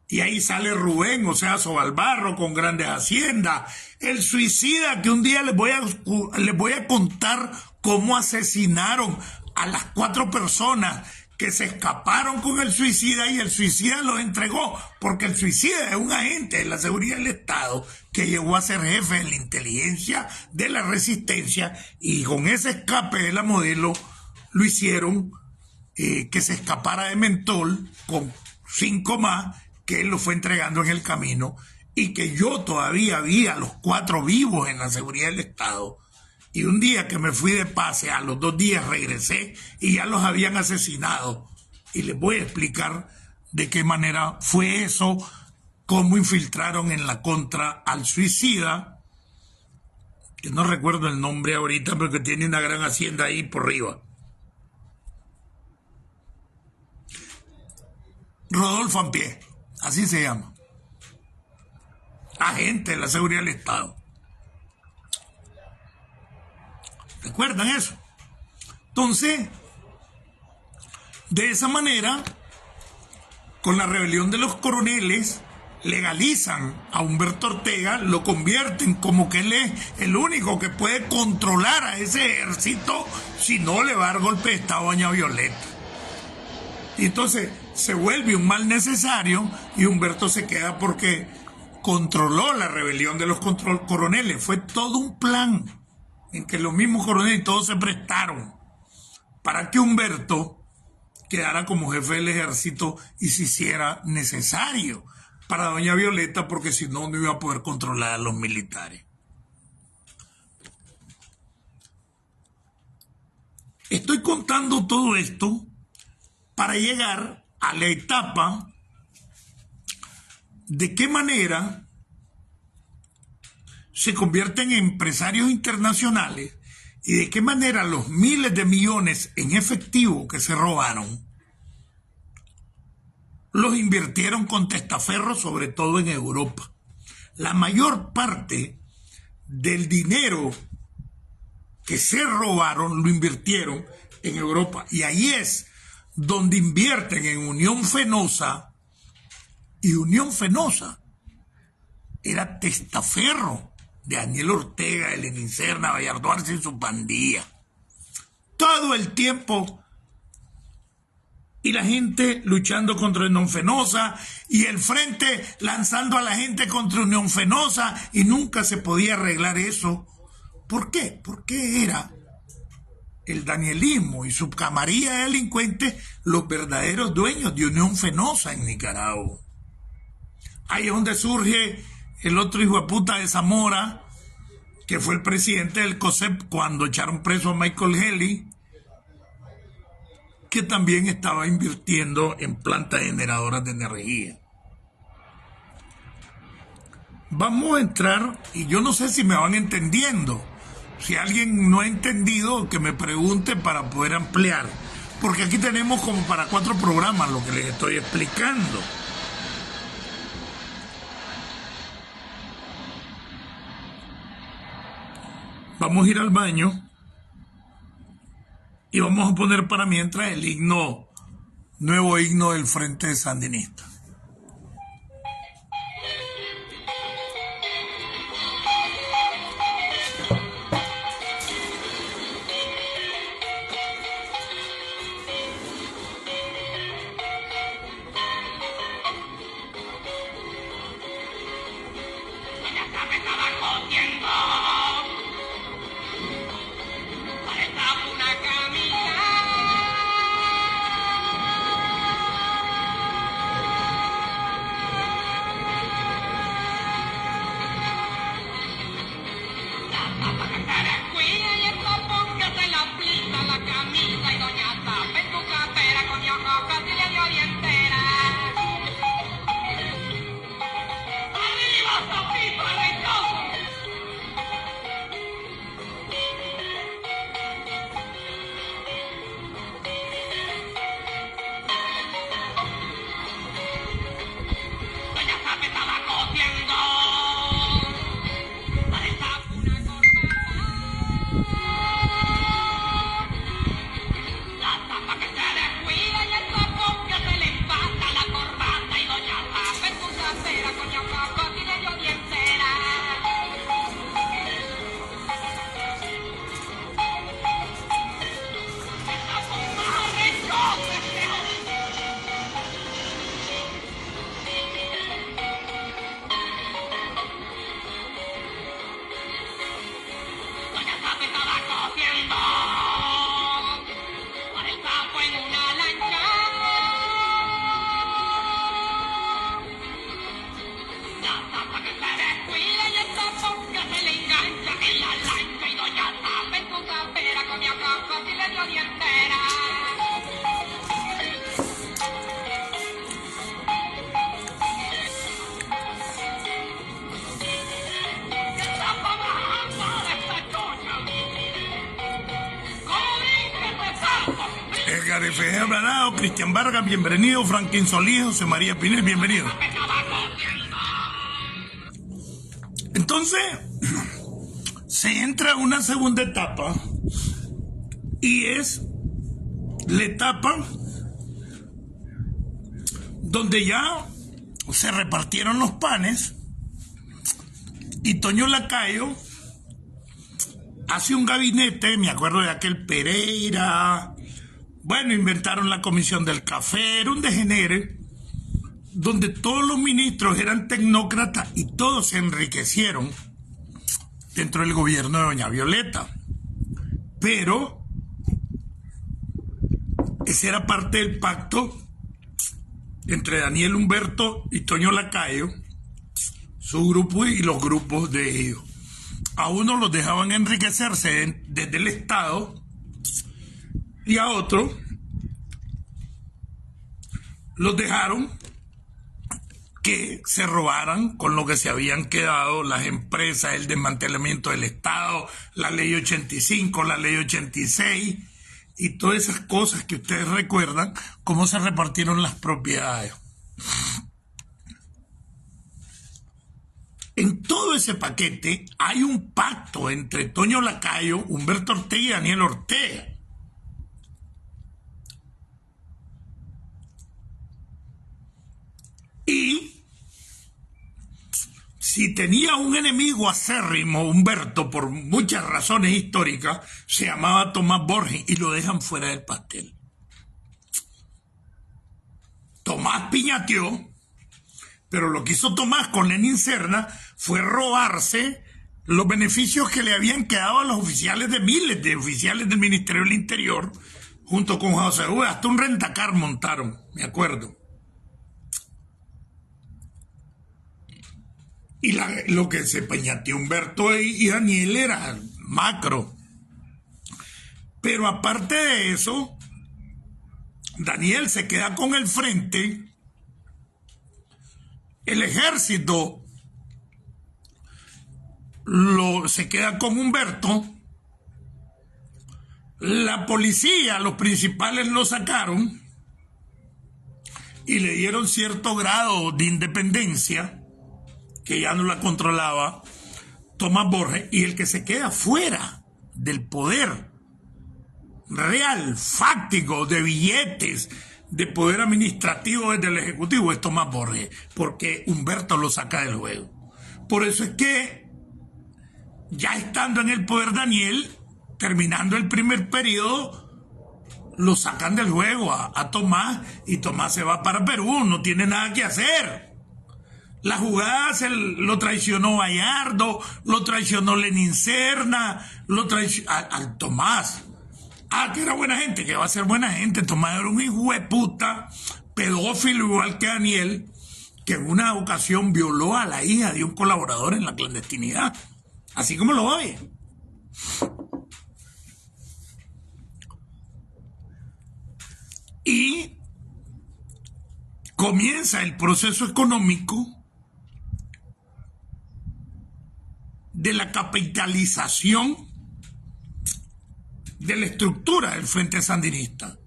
Y ahí sale Rubén, o sea, Sobalbarro, con grandes haciendas, el suicida, que un día les voy a contar cómo asesinaron a las 4 personas que se escaparon con el suicida y el suicida los entregó, porque el suicida es un agente de la seguridad del Estado que llegó a ser jefe de la inteligencia de la resistencia, y con ese escape de la modelo lo hicieron que se escapara de Mentol con 5 más que él lo fue entregando en el camino, y que yo todavía vi a los 4 vivos en la seguridad del Estado. Y un día que me fui de pase, a los 2 días regresé y ya los habían asesinado. Y les voy a explicar de qué manera fue eso, cómo infiltraron en la contra al suicida, que no recuerdo el nombre ahorita, pero que tiene una gran hacienda ahí por arriba. Rodolfo Ampié, así se llama. Agente de la seguridad del Estado. ¿Recuerdan eso? Entonces, de esa manera, con la rebelión de los coroneles, legalizan a Humberto Ortega, lo convierten como que él es el único que puede controlar a ese ejército si no le va a dar golpe de Estado a Doña Violeta. Y entonces se vuelve un mal necesario y Humberto se queda porque controló la rebelión de los coroneles. Fue todo un plan en que los mismos coroneles y todos se prestaron para que Humberto quedara como jefe del ejército y se hiciera necesario para Doña Violeta, porque si no, no iba a poder controlar a los militares. Estoy contando todo esto para llegar a la etapa de qué manera se convierten en empresarios internacionales y de qué manera los miles de millones en efectivo que se robaron los invirtieron con testaferros, sobre todo en Europa. La mayor parte del dinero que se robaron lo invirtieron en Europa, y ahí es donde invierten en Unión Fenosa, y Unión Fenosa era testaferro de Daniel Ortega, de Lenín Serna, Bayardo Arce y su pandilla. Todo el tiempo, y la gente luchando contra Unión Fenosa, y el frente lanzando a la gente contra Unión Fenosa, y nunca se podía arreglar eso. ¿Por qué? Porque era el danielismo y su camarilla de delincuentes los verdaderos dueños de Unión Fenosa en Nicaragua. Ahí es donde surge el otro hijo de puta de Zamora, que fue el presidente del COSEP cuando echaron preso a Michael Heli, que también estaba invirtiendo en plantas generadoras de energía. Vamos a entrar, y yo no sé si me van entendiendo. Si alguien no ha entendido, que me pregunte para poder ampliar. Porque aquí tenemos como para 4 programas lo que les estoy explicando. Vamos a ir al baño y vamos a poner para mientras el himno, nuevo himno del Frente Sandinista. brasileño ni entera. ¿Qué está bajando de esta chucha? ¿Cómo brinques de sapo? Edgar F. Alvarado, Cristian Vargas, bienvenido. Franklin Solís, José María Pinel, bienvenido. Entonces, se entra a una segunda etapa y es la etapa donde ya se repartieron los panes y Toño Lacayo hace un gabinete, me acuerdo de aquel Pereira, bueno, inventaron la comisión del café, era un degenere, donde todos los ministros eran tecnócratas y todos se enriquecieron dentro del gobierno de doña Violeta. Pero ese era parte del pacto entre Daniel Humberto y Toño Lacayo, su grupo y los grupos de ellos. A unos los dejaban enriquecerse desde el Estado y a otros los dejaron que se robaran con lo que se habían quedado las empresas, el desmantelamiento del Estado, la ley 85, la ley 86 y todas esas cosas que ustedes recuerdan, cómo se repartieron las propiedades. En todo ese paquete hay un pacto entre Toño Lacayo, Humberto Ortega y Daniel Ortega. Y si tenía un enemigo acérrimo, Humberto, por muchas razones históricas, se llamaba Tomás Borges y lo dejan fuera del pastel. Tomás piñateó, pero lo que hizo Tomás con Lenin Serna fue robarse los beneficios que le habían quedado a los oficiales de miles de oficiales del Ministerio del Interior, junto con José Rúa, hasta un rentacar montaron, me acuerdo. Y lo que se peñateó Humberto y Daniel era macro. Pero aparte de eso, Daniel se queda con el frente, el ejército se queda con Humberto, la policía, los principales lo sacaron y le dieron cierto grado de independencia, que ya no la controlaba Tomás Borges, y el que se queda fuera del poder real, fáctico, de billetes, de poder administrativo desde el Ejecutivo es Tomás Borges, porque Humberto lo saca del juego. Por eso es que, ya estando en el poder Daniel, terminando el primer periodo, lo sacan del juego a Tomás, y Tomás se va para Perú, no tiene nada que hacer. La jugada lo traicionó Gallardo, lo traicionó Lenin Serna, lo traicionó al Tomás. Que era buena gente, que va a ser buena gente. Tomás era un hijo de puta, pedófilo igual que Daniel, que en una ocasión violó a la hija de un colaborador en la clandestinidad. Así como lo oye. Y comienza el proceso económico de la capitalización de la estructura del Frente Sandinista.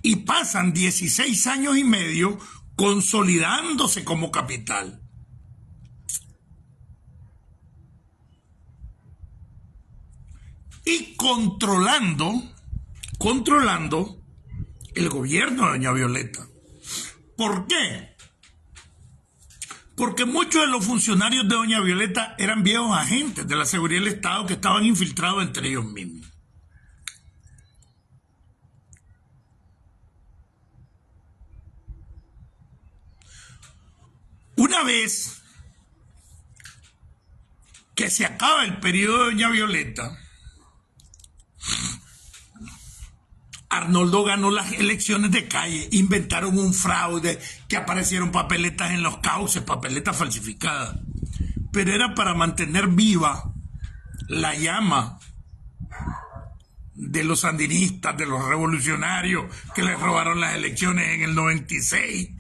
Y pasan 16 años y medio consolidándose como capital. Y controlando el gobierno de doña Violeta. ¿Por qué? Porque muchos de los funcionarios de doña Violeta eran viejos agentes de la seguridad del Estado que estaban infiltrados entre ellos mismos. Una vez que se acaba el periodo de doña Violeta, Arnoldo ganó las elecciones de calle, inventaron un fraude, que aparecieron papeletas en los cauces, papeletas falsificadas, pero era para mantener viva la llama de los sandinistas, de los revolucionarios que les robaron las elecciones en el 96.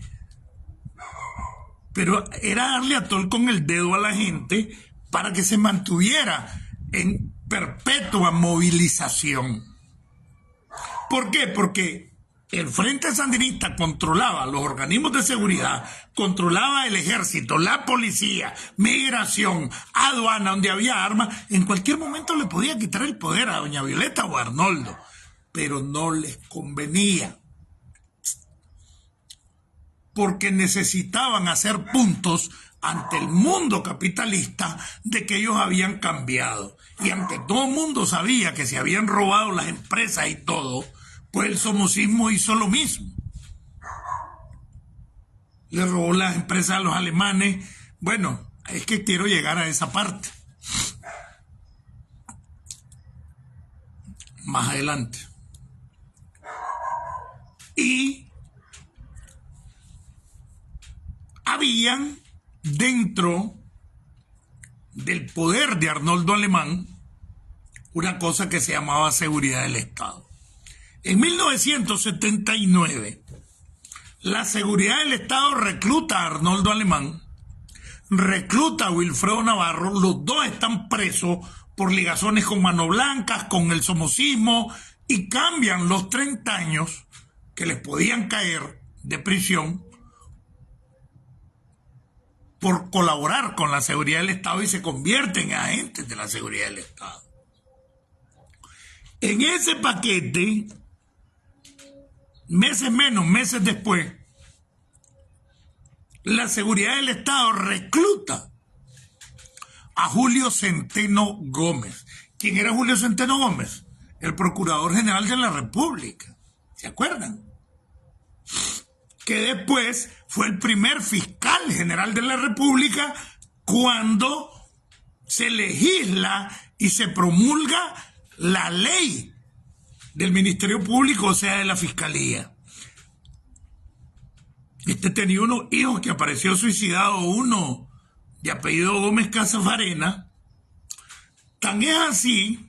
Pero era darle a tol con el dedo a la gente para que se mantuviera en perpetua movilización. ¿Por qué? Porque el Frente Sandinista controlaba los organismos de seguridad, controlaba el ejército, la policía, migración, aduana, donde había armas. En cualquier momento le podía quitar el poder a doña Violeta o a Arnoldo, pero no les convenía, porque necesitaban hacer puntos ante el mundo capitalista de que ellos habían cambiado. Y aunque todo el mundo sabía que se habían robado las empresas y todo, pues el somocismo hizo lo mismo. Le robó las empresas a los alemanes. Bueno, es que quiero llegar a esa parte más adelante. Y habían dentro del poder de Arnoldo Alemán una cosa que se llamaba seguridad del Estado. En 1979, la seguridad del Estado recluta a Arnoldo Alemán, recluta a Wilfredo Navarro. Los dos están presos por ligazones con Mano Blancas, con el somocismo, y cambian los 30 años que les podían caer de prisión por colaborar con la seguridad del Estado y se convierten en agentes de la seguridad del Estado. En ese paquete, meses después, la seguridad del Estado recluta a Julio Centeno Gómez. ¿Quién era Julio Centeno Gómez? El Procurador General de la República. ¿Se acuerdan? Que después fue el primer fiscal general de la República cuando se legisla y se promulga la ley del Ministerio Público, o sea, de la Fiscalía. Este tenía unos hijos que apareció suicidado, uno de apellido Gómez Casafarena. Tan es así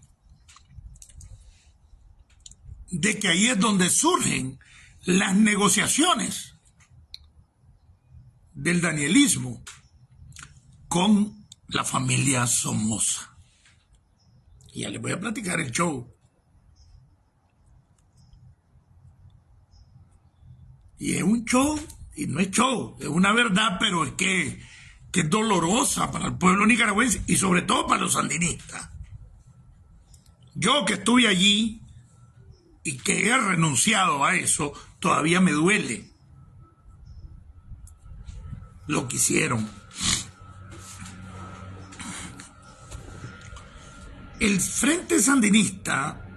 de que ahí es donde surgen las negociaciones del danielismo con la familia Somoza. Y ya les voy a platicar el show. Y es un show, y no es show, es una verdad, pero es que es dolorosa para el pueblo nicaragüense y sobre todo para los sandinistas. Yo que estuve allí y que he renunciado a eso, todavía me duele lo que hicieron. El Frente Sandinista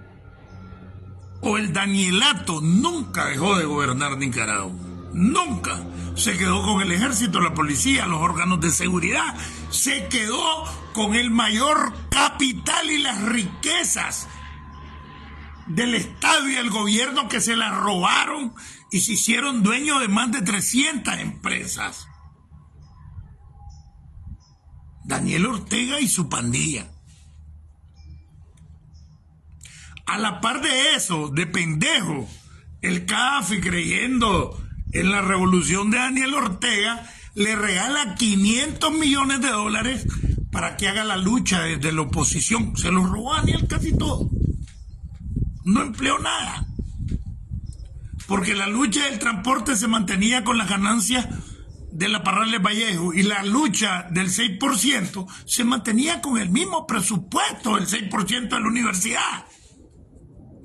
o el Danielato nunca dejó de gobernar Nicaragua. Nunca. Se quedó con el ejército, la policía, los órganos de seguridad. Se quedó con el mayor capital y las riquezas del Estado y el gobierno, que se las robaron y se hicieron dueños de más de 300 empresas. Daniel Ortega y su pandilla. A la par de eso, de pendejo, el CAFI, creyendo en la revolución de Daniel Ortega, le regala $500 millones para que haga la lucha desde la oposición. Se lo robó a Daniel casi todo. No empleó nada. Porque la lucha del transporte se mantenía con las ganancias de la Parrales Vallejo y la lucha del 6% se mantenía con el mismo presupuesto del 6% de la universidad.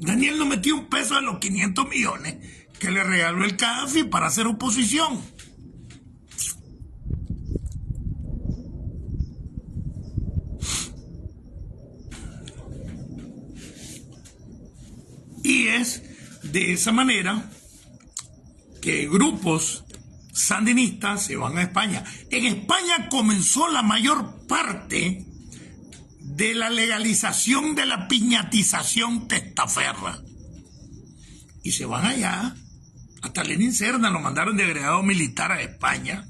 Daniel no metió un peso de los 500 millones que le regaló el CAFI para hacer oposición. Y es de esa manera que grupos sandinistas se van a España. En España comenzó la mayor parte de la legalización de la piñatización testaferra. Y se van allá. Hasta Lenin Serna lo mandaron de agregado militar a España.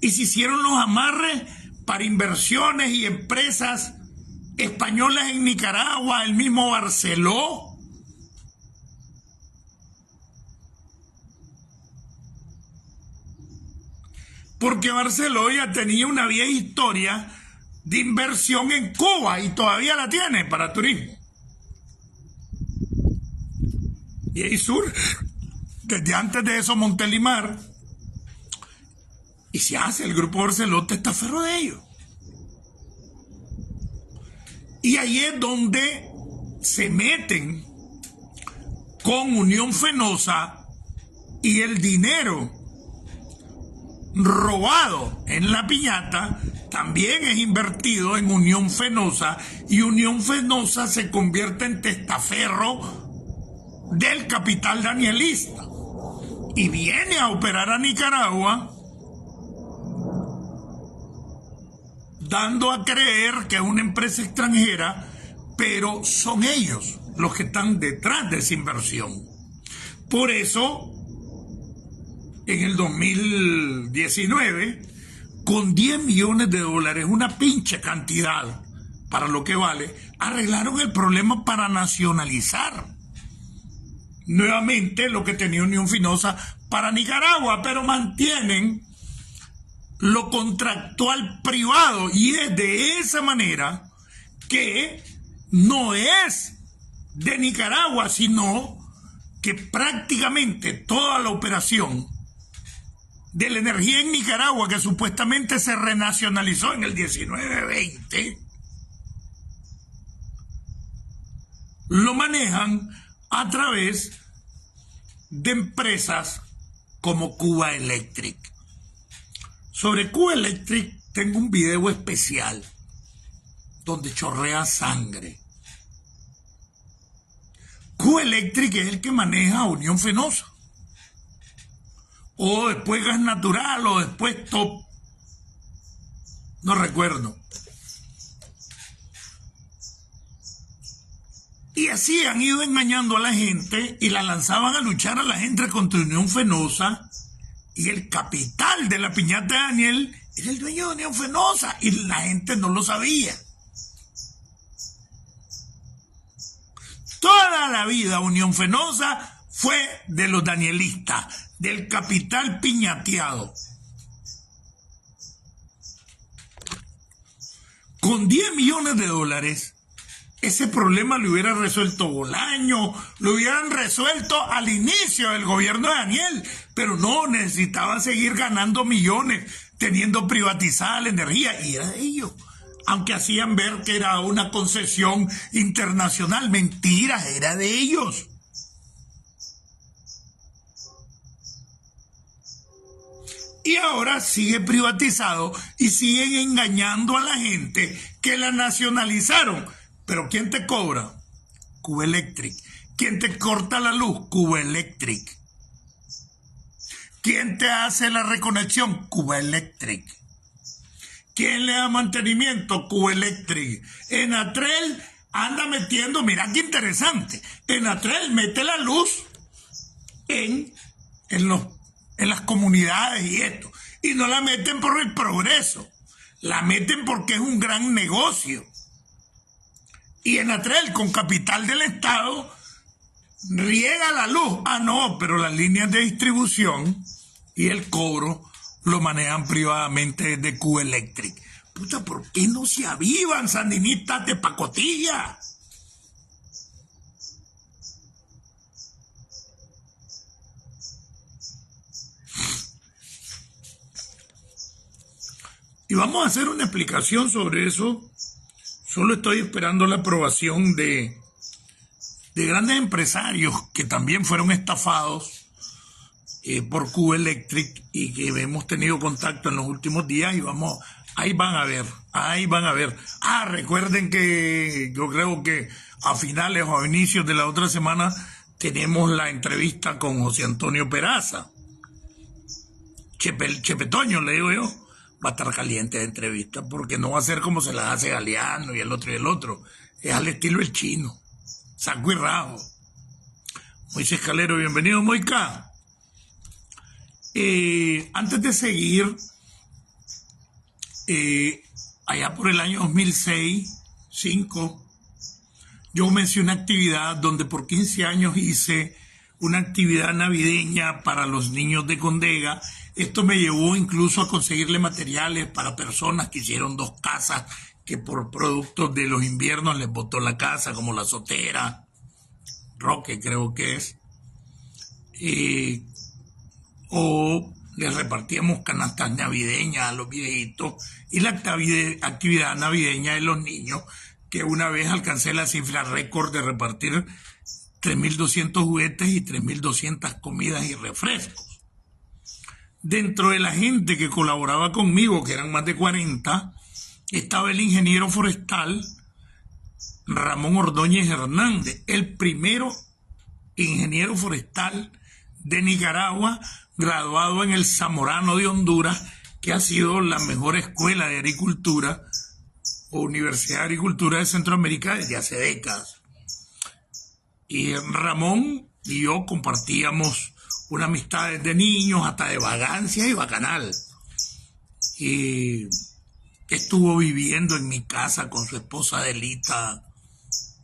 Y se hicieron los amarres para inversiones y empresas españolas en Nicaragua. El mismo Barceló porque Barceló ya tenía una vieja historia de inversión en Cuba y todavía la tiene para turismo. Y ahí sur, desde antes de eso, Montelimar, y se hace el Grupo Barceló testaferro de ellos. Y ahí es donde se meten con Unión Fenosa y el dinero robado en la piñata también es invertido en Unión Fenosa y Unión Fenosa se convierte en testaferro del capital danielista y viene a operar a Nicaragua dando a creer que es una empresa extranjera, pero son ellos los que están detrás de esa inversión. Por eso, en el 2019, con 10 millones de dólares, una pinche cantidad para lo que vale, arreglaron el problema para nacionalizar nuevamente lo que tenía Unión Fenosa para Nicaragua, pero mantienen lo contractual privado y es de esa manera que no es de Nicaragua, sino que prácticamente toda la operación de la energía en Nicaragua, que supuestamente se renacionalizó en el 19-20, lo manejan a través de empresas como Cuba Electric. Sobre Cuba Electric tengo un video especial donde chorrea sangre. Cuba Electric es el que maneja Unión Fenosa, o después Gas Natural, o después Top, no recuerdo. Y así han ido engañando a la gente y la lanzaban a luchar a la gente contra Unión Fenosa, y el capital de la piñata de Daniel era el dueño de Unión Fenosa y la gente no lo sabía. Toda la vida Unión Fenosa fue de los danielistas, del capital piñateado. Con 10 millones de dólares, ese problema lo hubiera resuelto Bolaño, lo hubieran resuelto al inicio del gobierno de Daniel, pero no, necesitaban seguir ganando millones, teniendo privatizada la energía, y era de ellos. Aunque hacían ver que era una concesión internacional, mentiras, era de ellos. Y ahora sigue privatizado y siguen engañando a la gente que la nacionalizaron. Pero ¿quién te cobra? Cuba Electric. ¿Quién te corta la luz? Cuba Electric. ¿Quién te hace la reconexión? Cuba Electric. ¿Quién le da mantenimiento? Cuba Electric. Enatrel anda metiendo, mira qué interesante, Enatrel mete la luz en las comunidades y esto, y no la meten por el progreso, la meten porque es un gran negocio. Y Enatrel, con capital del Estado, riega la luz. Ah, no, pero las líneas de distribución y el cobro lo manejan privadamente desde Cuba Electric. Puta, ¿por qué no se avivan, sandinistas de pacotilla? Y vamos a hacer una explicación sobre eso. Solo estoy esperando la aprobación de grandes empresarios que también fueron estafados por Cuba Electric y que hemos tenido contacto en los últimos días, y ahí van a ver. Ah, recuerden que yo creo que a finales o a inicios de la otra semana tenemos la entrevista con José Antonio Peraza. Chepetoño, le digo yo. Va a estar caliente de entrevista, porque no va a ser como se las hace Galeano y el otro. Es al estilo el chino, saco y rajo. Moisés Calero, bienvenido, Moica. Antes de seguir, allá por el año 2006-2005, yo mencioné una actividad donde por 15 años hice una actividad navideña para los niños de Condega. Esto me llevó incluso a conseguirle materiales para personas que hicieron 2 casas que por productos de los inviernos les botó la casa, como la Sotera, Roque creo que es, o les repartíamos canastas navideñas a los viejitos, y la actividad navideña de los niños, que una vez alcancé la cifra récord de repartir 3.200 juguetes y 3.200 comidas y refrescos. Dentro de la gente que colaboraba conmigo, que eran más de 40, estaba el ingeniero forestal Ramón Ordóñez Hernández, el primero ingeniero forestal de Nicaragua, graduado en el Zamorano de Honduras, que ha sido la mejor escuela de agricultura o Universidad de Agricultura de Centroamérica desde hace décadas. Y Ramón y yo compartíamos una amistad desde niños, hasta de vagancia y bacanal. Y estuvo viviendo en mi casa con su esposa Adelita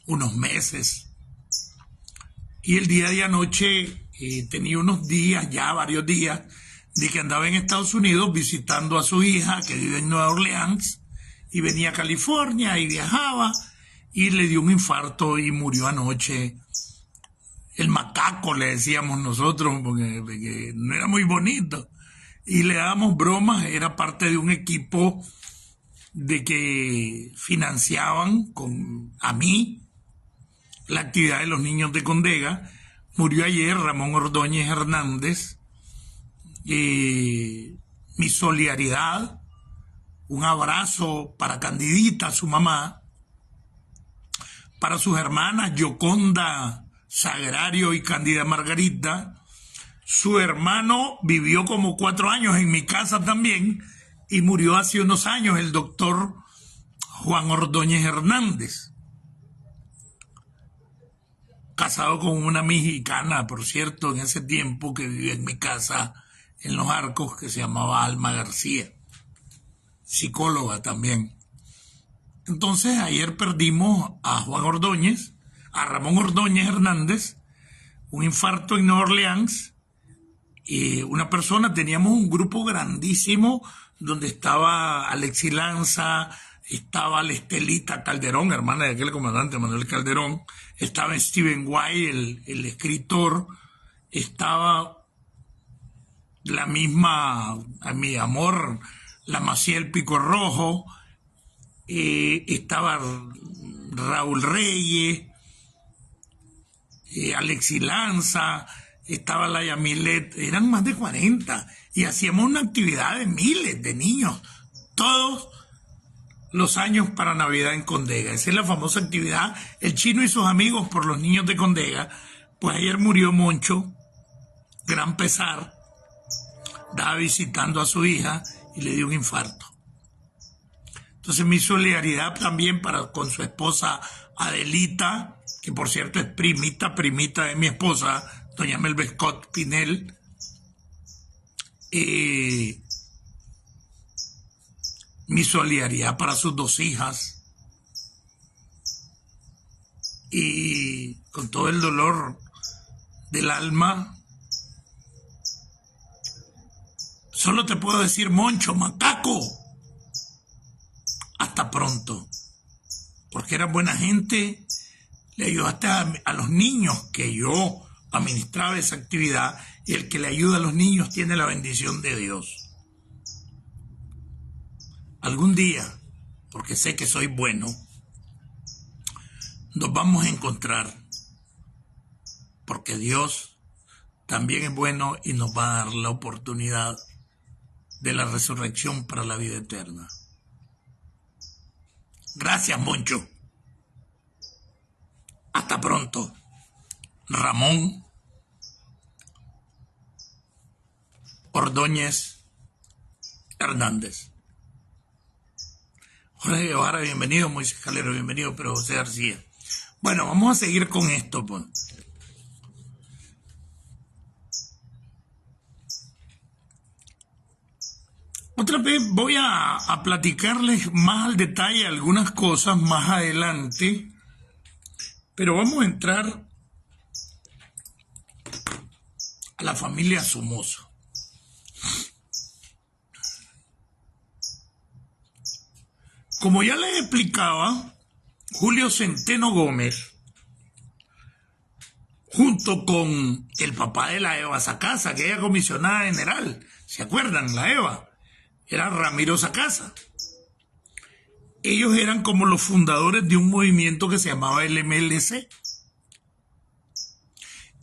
unos meses. Y el día de anoche tenía unos días, ya varios días, de que andaba en Estados Unidos visitando a su hija que vive en Nueva Orleans, y venía a California y viajaba, y le dio un infarto y murió anoche. El macaco le decíamos nosotros, porque no era muy bonito, y le dábamos bromas. Era parte de un equipo de que financiaban a mí la actividad de los niños de Condega. Murió ayer Ramón Ordóñez Hernández. Mi solidaridad, un abrazo para Candidita, su mamá, para sus hermanas Yoconda Sagrario y Cándida Margarita. Su hermano vivió como 4 años en mi casa también y murió hace unos años, el doctor Juan Ordóñez Hernández, casado con una mexicana, por cierto, en ese tiempo, que vivía en mi casa en Los Arcos, que se llamaba Alma García, psicóloga también. Entonces ayer perdimos a Juan Ordóñez, a Ramón Ordóñez Hernández, un infarto en Nueva Orleans. Una persona, teníamos un grupo grandísimo donde estaba Alexi Lanza, estaba la Estelita Calderón, hermana de aquel comandante Manuel Calderón, estaba Steven White, el escritor, estaba la misma, a mi amor, la Maciel Pico Rojo, estaba Raúl Reyes, Alexi Lanza, estaba la Yamilet, eran más de 40, y hacíamos una actividad de miles de niños, todos los años para Navidad en Condega. Esa es la famosa actividad, el chino y sus amigos por los niños de Condega. Pues ayer murió Moncho, gran pesar, estaba visitando a su hija y le dio un infarto. Entonces mi solidaridad también con su esposa Adelita, que por cierto es primita de mi esposa, doña Melba Scott Pinel. Mi solidaridad para sus 2 hijas, y con todo el dolor del alma, solo te puedo decir, Moncho, macaco, hasta pronto, porque eras buena gente, le ayudaste a los niños, que yo administraba esa actividad, y el que le ayuda a los niños tiene la bendición de Dios. Algún día, porque sé que soy bueno, nos vamos a encontrar, porque Dios también es bueno y nos va a dar la oportunidad de la resurrección para la vida eterna. Gracias, Moncho. Hasta pronto. Ramón Ordóñez Hernández. Jorge Guevara, bienvenido. Moisés Calero, bienvenido. Pero José García. Bueno, vamos a seguir con esto, pues. Otra vez voy a platicarles más al detalle algunas cosas más adelante, pero vamos a entrar a la familia Somoza. Como ya les explicaba, Julio Centeno Gómez, junto con el papá de la Eva Sacasa, aquella comisionada general, ¿se acuerdan? La Eva, era Ramiro Sacasa. Ellos eran como los fundadores de un movimiento que se llamaba el MLC.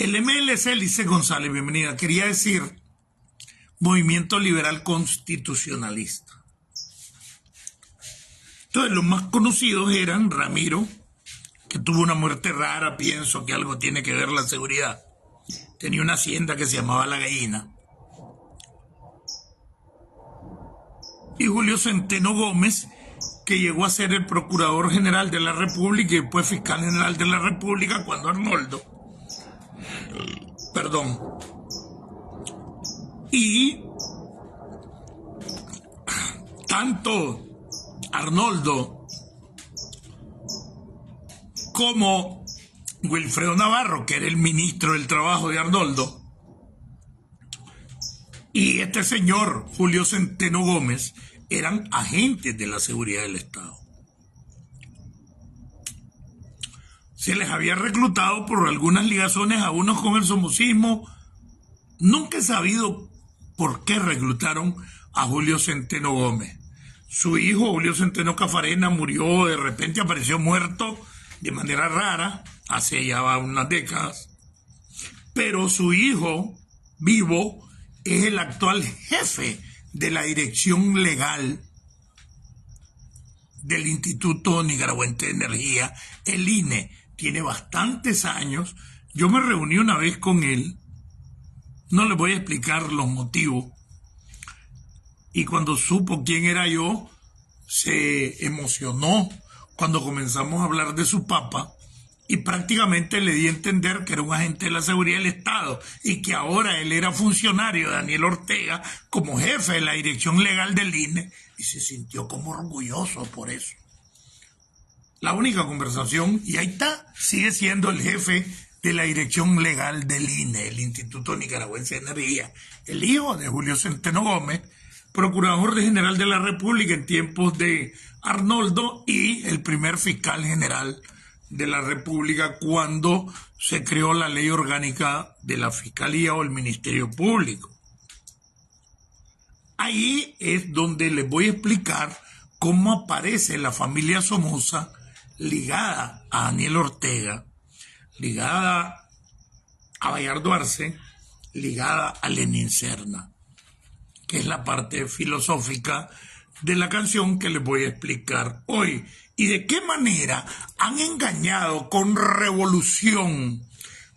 El MLC, Lice González, bienvenida, quería decir Movimiento Liberal Constitucionalista. Entonces, los más conocidos eran Ramiro, que tuvo una muerte rara, pienso que algo tiene que ver la seguridad. Tenía una hacienda que se llamaba La Gallina. Y Julio Centeno Gómez, que llegó a ser el Procurador General de la República y después Fiscal General de la República cuando Arnoldo. Y tanto Arnoldo como Wilfredo Navarro, que era el ministro del Trabajo de Arnoldo, y este señor Julio Centeno Gómez eran agentes de la seguridad del Estado. Se les había reclutado por algunas ligazones a unos con el somocismo. Nunca he sabido por qué reclutaron a Julio Centeno Gómez. Su hijo, Julio Centeno Cafarena, murió, de repente apareció muerto de manera rara, hace ya unas décadas. Pero su hijo, vivo, es el actual jefe de la dirección legal del Instituto Nicaragüense de Energía, el INE. Tiene bastantes años. Yo me reuní una vez con él, no les voy a explicar los motivos, y cuando supo quién era yo, se emocionó cuando comenzamos a hablar de su papá, y prácticamente le di a entender que era un agente de la seguridad del Estado y que ahora él era funcionario, Daniel Ortega, como jefe de la dirección legal del INE, y se sintió como orgulloso por eso. La única conversación, y ahí está, sigue siendo el jefe de la dirección legal del INE, el Instituto Nicaragüense de Energía, el hijo de Julio Centeno Gómez, Procurador General de la República en tiempos de Arnoldo y el primer fiscal general de la República cuando se creó la ley orgánica de la Fiscalía o el Ministerio Público. Ahí es donde les voy a explicar cómo aparece la familia Somoza ligada a Daniel Ortega, ligada a Bayardo Arce, ligada a Lenín Serna, que es la parte filosófica de la canción que les voy a explicar hoy. Y de qué manera han engañado con revolución,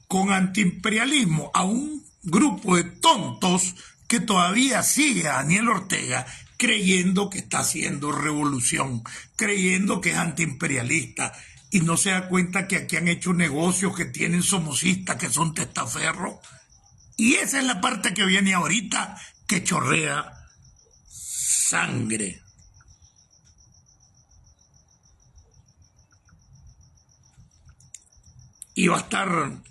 con antiimperialismo a un grupo de tontos que todavía sigue a Daniel Ortega creyendo que está haciendo revolución, creyendo que es antiimperialista, y no se da cuenta que aquí han hecho negocios que tienen somocistas, que son testaferros. Y esa es la parte que viene ahorita, que chorrea sangre. Y va a estar,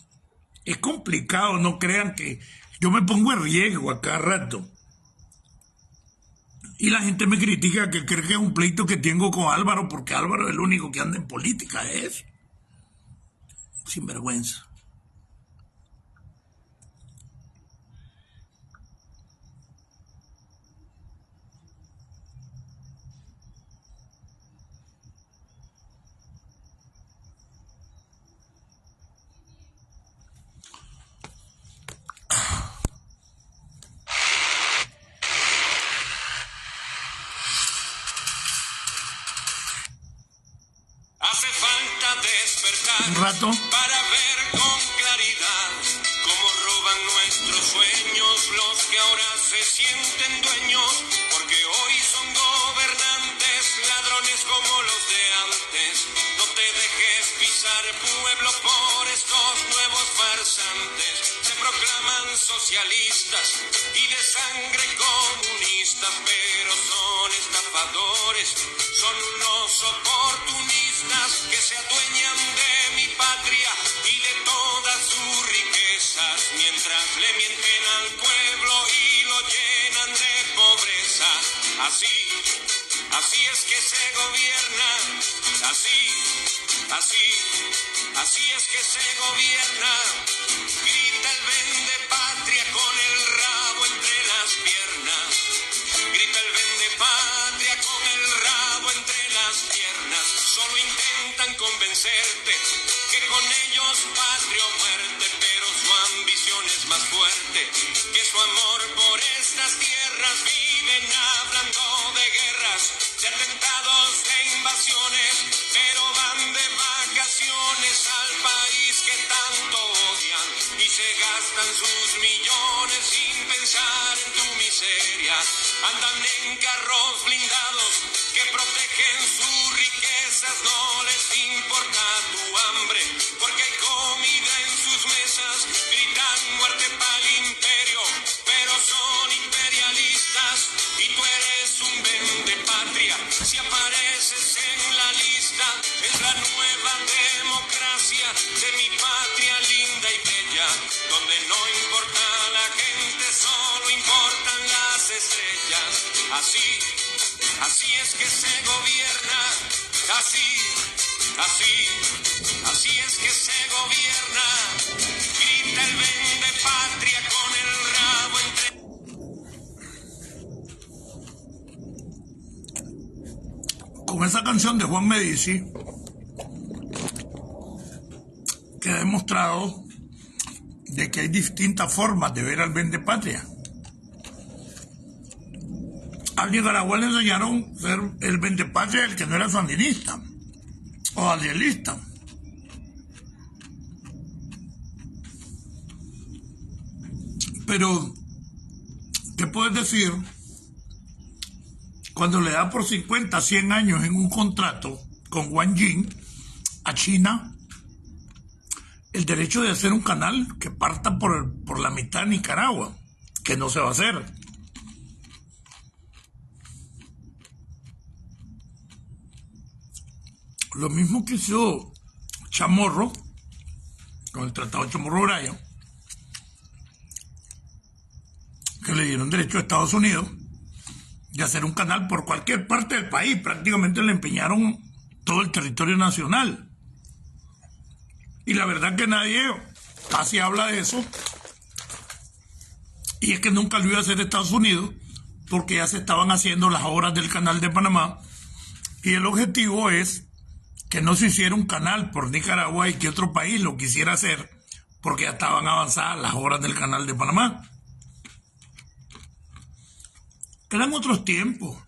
es complicado, no crean que yo me pongo en riesgo a cada rato. Y la gente me critica que cree que es un pleito que tengo con Álvaro, porque Álvaro es el único que anda en política, es sinvergüenza. Hace falta despertar Un rato. para ver con claridad cómo roban nuestros sueños los que ahora se sienten dueños, porque hoy son gobernantes, ladrones como los de antes. No te dejes pisar, pueblo, por estos nuevos farsantes. Se proclaman socialistas y de sangre comunistas, pero son estafadores, son unos oportunistas que se adueñan de mi patria y de toda su riqueza. promesas mientras le mienten al pueblo y lo llenan de pobreza. Así es que se gobierna, así es que se gobierna. Grita el vende patria con el rabo entre las piernas. Grita el vende patria con el rabo entre las piernas. Solo intentan convencerte que con ellos patria o muerte, pero su ambición es más fuerte que su amor por estas tierras. Viven hablando de guerras, de atentados, de invasiones, pero van de vacaciones al país que tanto odian y se gastan sus millones sin pensar en tu miseria. Andan en carros blindados que protegen sus riquezas, no les importa tu hambre porque hay comida en sus mesas. Gritan muerte pa'l imperio, pero son imperialistas y tú eres un vende patria. Si apareces en la lista es la nueva democracia de mi patria linda y bella, donde no importa la gente, solo importan las estrellas. Así es que se gobierna, así es que se gobierna. Grita el vende patria con el rabo entre... Con esa canción de Juan Medici, que ha demostrado de que hay distintas formas de ver al vendepatria. Al Nicaragua le enseñaron ser el vendepatria el que no era sandinista o alielista. Pero, ¿qué puedes decir cuando le da por 50, 100 años en un contrato con Wang Jing a China el derecho de hacer un canal que parta por la mitad de Nicaragua, que no se va a hacer? Lo mismo que hizo Chamorro con el Tratado Chamorro-Bryan, que le dieron derecho a Estados Unidos de hacer un canal por cualquier parte del país. Prácticamente le empeñaron todo el territorio nacional. Y la verdad que nadie casi habla de eso. Y es que nunca lo iba a hacer Estados Unidos, porque ya se estaban haciendo las obras del canal de Panamá. Y el objetivo es que no se hiciera un canal por Nicaragua y que otro país lo quisiera hacer, porque ya estaban avanzadas las obras del canal de Panamá. Eran otros tiempos.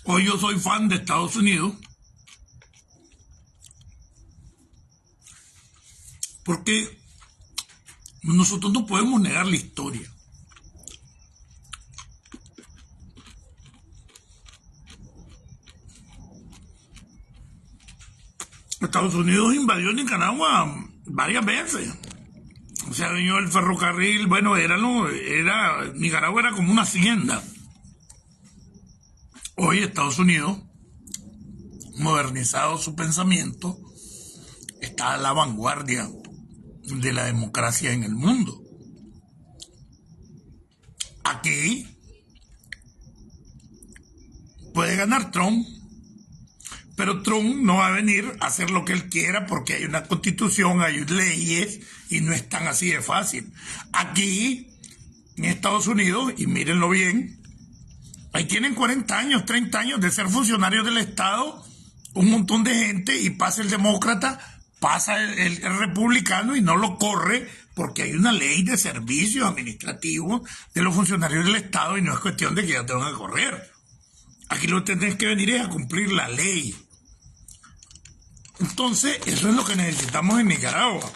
Hoy yo soy fan de Estados Unidos porque nosotros no podemos negar la historia. Estados Unidos invadió Nicaragua varias veces. O sea, vino el ferrocarril, bueno, Nicaragua era como una hacienda. Hoy Estados Unidos, modernizado su pensamiento, está a la vanguardia de la democracia en el mundo. Aquí puede ganar Trump, pero Trump no va a venir a hacer lo que él quiera porque hay una constitución, hay leyes y no es tan así de fácil. Aquí, en Estados Unidos, y mírenlo bien, ahí tienen 40 años, 30 años de ser funcionarios del Estado, un montón de gente, y pasa el demócrata, pasa el republicano y no lo corre porque hay una ley de servicios administrativos de los funcionarios del Estado y no es cuestión de que ya te van a correr. Aquí lo que tenés que venir es a cumplir la ley. Entonces, eso es lo que necesitamos en Nicaragua.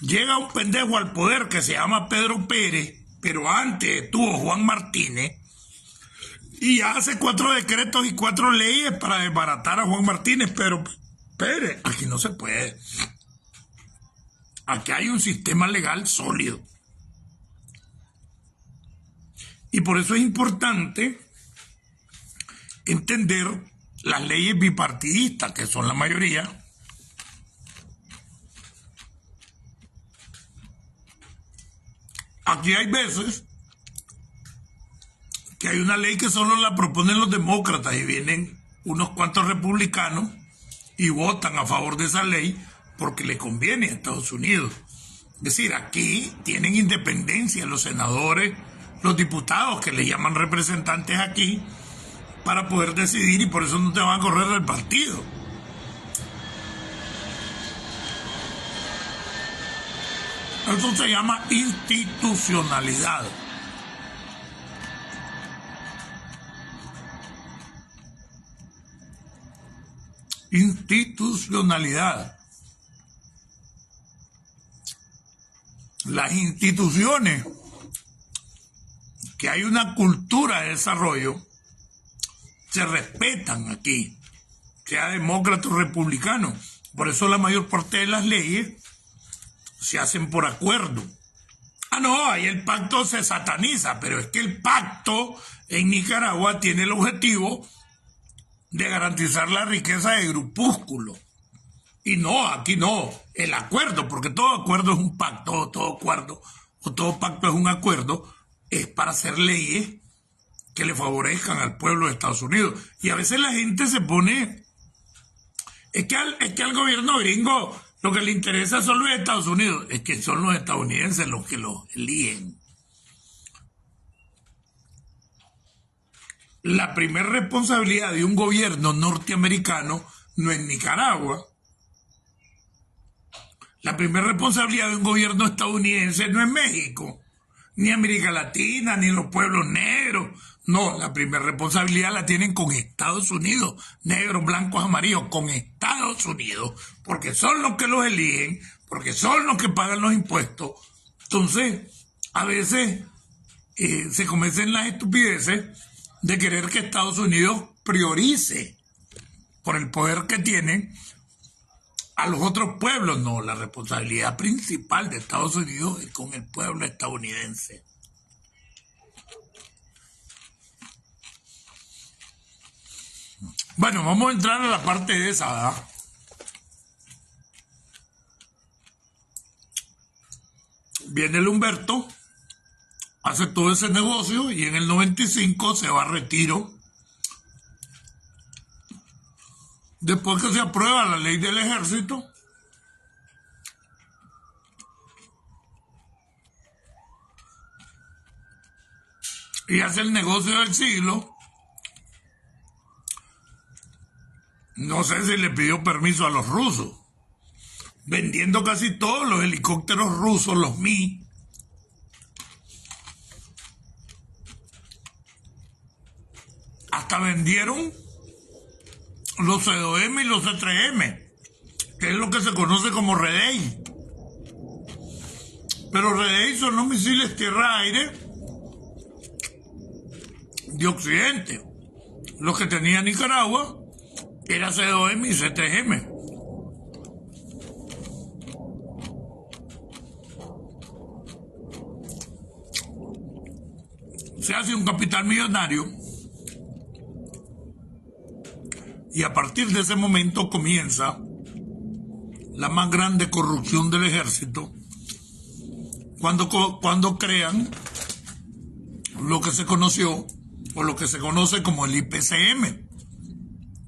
Llega un pendejo al poder que se llama Pedro Pérez, pero antes estuvo Juan Martínez, y hace 4 decretos y 4 leyes para desbaratar a Juan Martínez. Pero Pérez, aquí no se puede. Aquí hay un sistema legal sólido. Y por eso es importante entender las leyes bipartidistas, que son la mayoría, aquí hay veces que hay una ley que solo la proponen los demócratas y vienen unos cuantos republicanos y votan a favor de esa ley porque le conviene a Estados Unidos. Es decir, aquí tienen independencia los senadores, los diputados que le llaman representantes aquí para poder decidir, y por eso no te van a correr del partido. Eso se llama institucionalidad. Institucionalidad. Las instituciones, que hay una cultura de desarrollo, se respetan aquí, sea demócrata o republicano. Por eso la mayor parte de las leyes se hacen por acuerdo. Ah, no, ahí el pacto se sataniza, pero es que el pacto en Nicaragua tiene el objetivo de garantizar la riqueza de grupúsculos. Y no, aquí no, el acuerdo, porque todo acuerdo es un pacto, todo acuerdo o todo pacto es un acuerdo, es para hacer leyes que le favorezcan al pueblo de Estados Unidos. Y a veces la gente se pone, es que al gobierno gringo lo que le interesa son los Estados Unidos, es que son los estadounidenses los que los eligen. La primera responsabilidad de un gobierno norteamericano no es Nicaragua. La primera responsabilidad de un gobierno estadounidense no es México, ni América Latina, ni los pueblos negros. No, la primera responsabilidad la tienen con Estados Unidos, negros, blancos, amarillos, con Estados Unidos, porque son los que los eligen, porque son los que pagan los impuestos. Entonces, a veces se cometen las estupideces de querer que Estados Unidos priorice por el poder que tienen a los otros pueblos. No, la responsabilidad principal de Estados Unidos es con el pueblo estadounidense. Bueno, vamos a entrar a la parte de esa, ¿verdad? Viene el Humberto, hace todo ese negocio y en el 95 se va a retiro. Después que se aprueba la ley del ejército, y hace el negocio del siglo. No sé si le pidió permiso a los rusos, vendiendo casi todos los helicópteros rusos, los Mi. Hasta vendieron los C2M y los C3M, que es lo que se conoce como Redey. Pero Redey son los misiles tierra-aire de Occidente. Los que tenía Nicaragua era C2M y C3M. Se hace un capital millonario y a partir de ese momento comienza la más grande corrupción del ejército cuando crean lo que se conoció o lo que se conoce como el IPCM,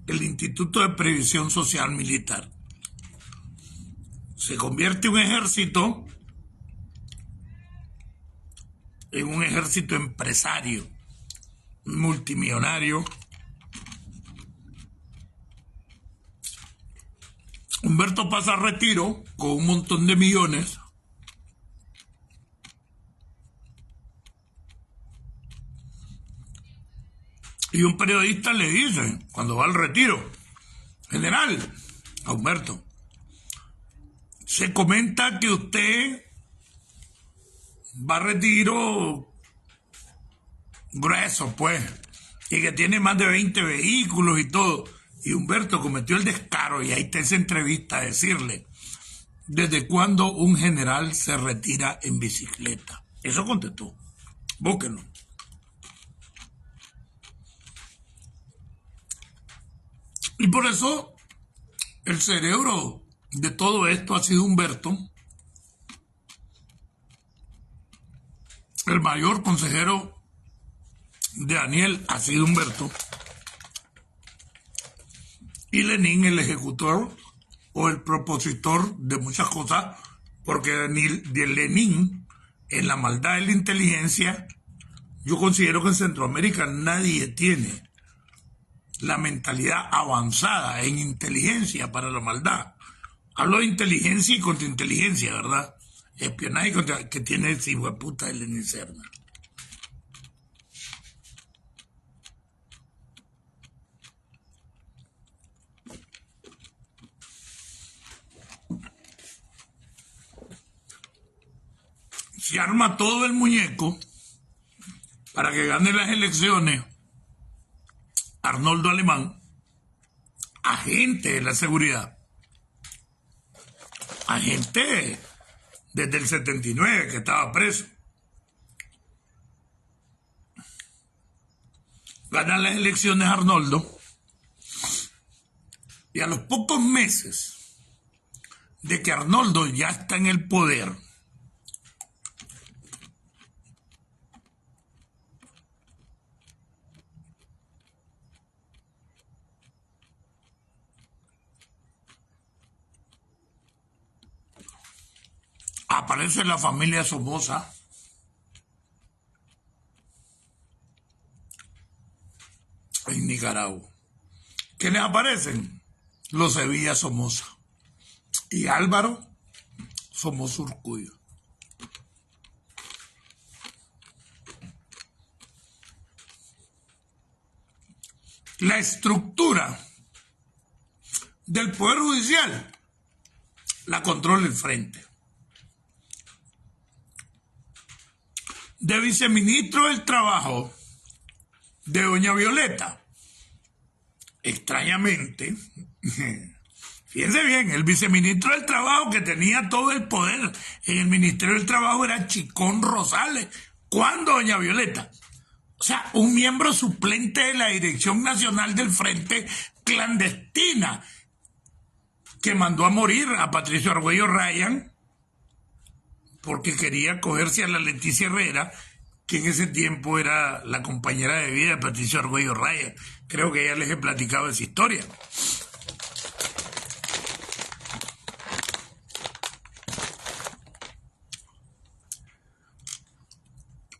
el Instituto de Previsión Social Militar. Se convierte un ejército en un ejército empresario, multimillonario. Humberto pasa a retiro con un montón de millones. Y un periodista le dice, cuando va al retiro, general, a Humberto, se comenta que usted va a retiro grueso, pues, y que tiene más de 20 vehículos y todo. Y Humberto cometió el descaro, y ahí está esa entrevista, a decirle, ¿desde cuándo un general se retira en bicicleta? Eso contestó. Búsquenlo. Y por eso el cerebro de todo esto ha sido Humberto, el mayor consejero de Daniel ha sido Humberto y Lenin el ejecutor o el propositor de muchas cosas, porque Lenin, en la maldad de la inteligencia, yo considero que en Centroamérica nadie tiene la mentalidad avanzada en inteligencia para la maldad. Hablo de inteligencia y contrainteligencia, ¿verdad? Espionaje que tiene ese hijo de puta de Lenin Serna. Se arma todo el muñeco para que gane las elecciones Arnoldo Alemán, agente de la seguridad, agente desde el 79 que estaba preso. Gana las elecciones Arnoldo y a los pocos meses de que Arnoldo ya está en el poder, aparece la familia Somoza en Nicaragua. ¿Quiénes aparecen? Los Sevilla Somoza y Álvaro Somoza Urcullo. La estructura del Poder Judicial la controla el Frente. De viceministro del Trabajo de doña Violeta, extrañamente, fíjense bien, el viceministro del Trabajo que tenía todo el poder en el Ministerio del Trabajo era Chicón Rosales. ¿Cuándo doña Violeta? O sea, un miembro suplente de la Dirección Nacional del Frente clandestina que mandó a morir a Patricio Argüello Ryan porque quería cogerse a la Leticia Herrera, que en ese tiempo era la compañera de vida de Patricio Argüello Ryan. Creo que ya les he platicado esa historia.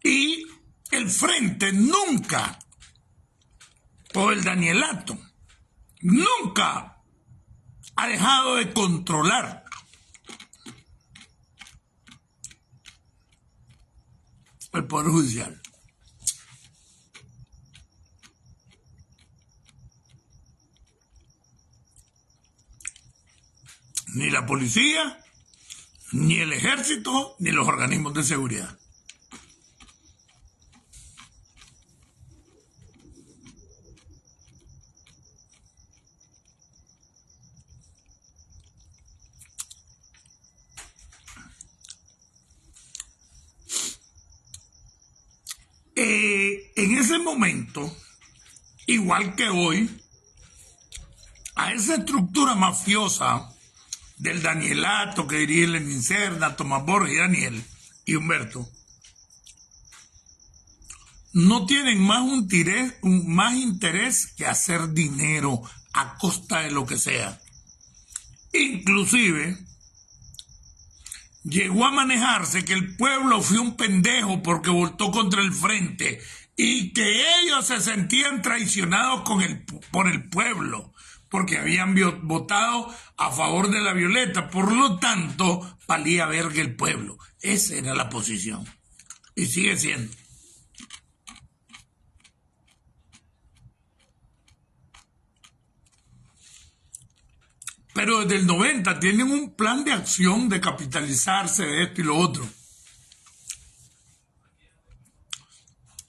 Y el Frente nunca, o el Danielato, nunca ha dejado de controlar el Poder Judicial. Ni la policía, ni el ejército, ni los organismos de seguridad. En ese momento, igual que hoy, a esa estructura mafiosa del Danielato que dirige Lenin Serna, Tomás Borges y Daniel y Humberto, no tienen más interés que hacer dinero a costa de lo que sea. Inclusive llegó a manejarse que el pueblo fue un pendejo porque votó contra el Frente y que ellos se sentían traicionados por el pueblo porque habían votado a favor de la Violeta. Por lo tanto, valía verga el pueblo. Esa era la posición y sigue siendo. Pero desde el 90 tienen un plan de acción de capitalizarse de esto y lo otro.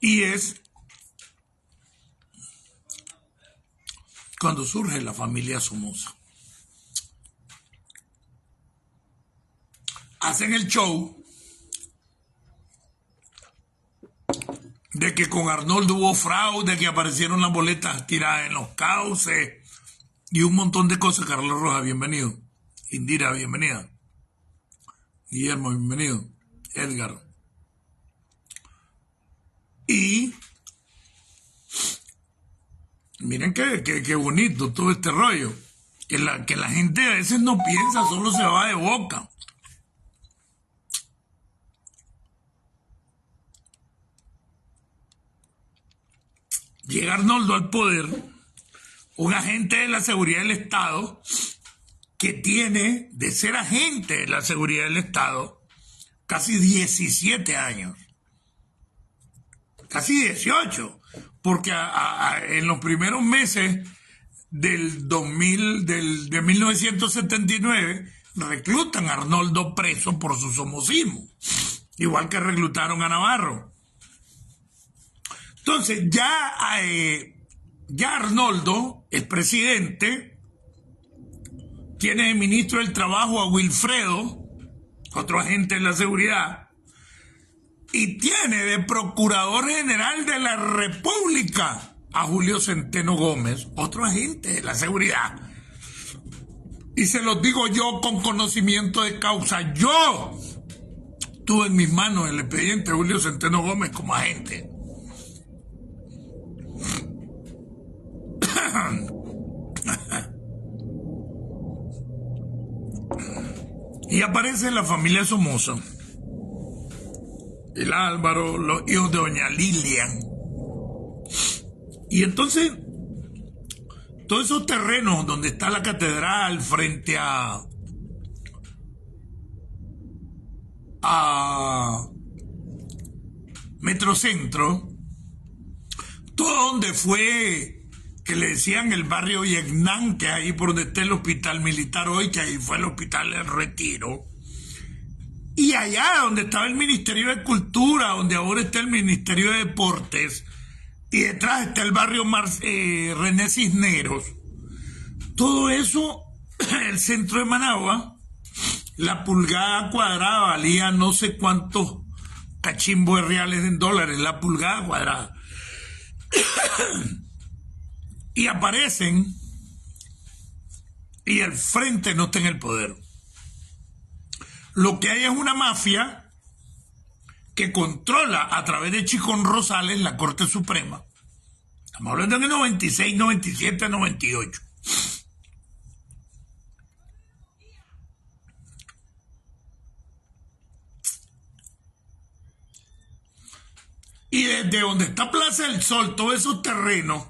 Y es cuando surge la familia Somoza. Hacen el show de que con Arnoldo hubo fraude, que aparecieron las boletas tiradas en los cauces y un montón de cosas. Carlos Rojas, bienvenido. Indira, bienvenida. Guillermo, bienvenido. Edgar. Y miren qué bonito todo este rollo. Que la gente a veces no piensa, solo se va de boca. Llega Arnoldo al poder, un agente de la seguridad del Estado que tiene de ser agente de la seguridad del Estado casi 17 años, casi 18, porque en los primeros meses del 1979 reclutan a Arnoldo preso por su somocismo, igual que reclutaron a Navarro. Entonces ya Arnoldo es presidente, tiene de ministro del Trabajo a Wilfredo, otro agente de la seguridad, y tiene de Procurador General de la República a Julio Centeno Gómez, otro agente de la seguridad. Y se los digo yo con conocimiento de causa. Yo tuve en mis manos el expediente de Julio Centeno Gómez como agente. Y aparece la familia Somoza, el Álvaro, los hijos de doña Lilian. Y entonces, todos esos terrenos donde está la catedral frente a Metrocentro, todo donde fue, que le decían el barrio Vietnam, que es ahí por donde está el hospital militar hoy, que ahí fue el hospital del Retiro, y allá donde estaba el Ministerio de Cultura, donde ahora está el Ministerio de Deportes, y detrás está el barrio René Cisneros, todo eso, el centro de Managua, la pulgada cuadrada valía no sé cuántos cachimbos de reales en dólares, la pulgada cuadrada. Y aparecen y el frente no está en el poder. Lo que hay es una mafia que controla a través de Chicón Rosales la Corte Suprema. Estamos hablando de 96, 97, 98. Y desde donde está Plaza del Sol, todos esos terrenos,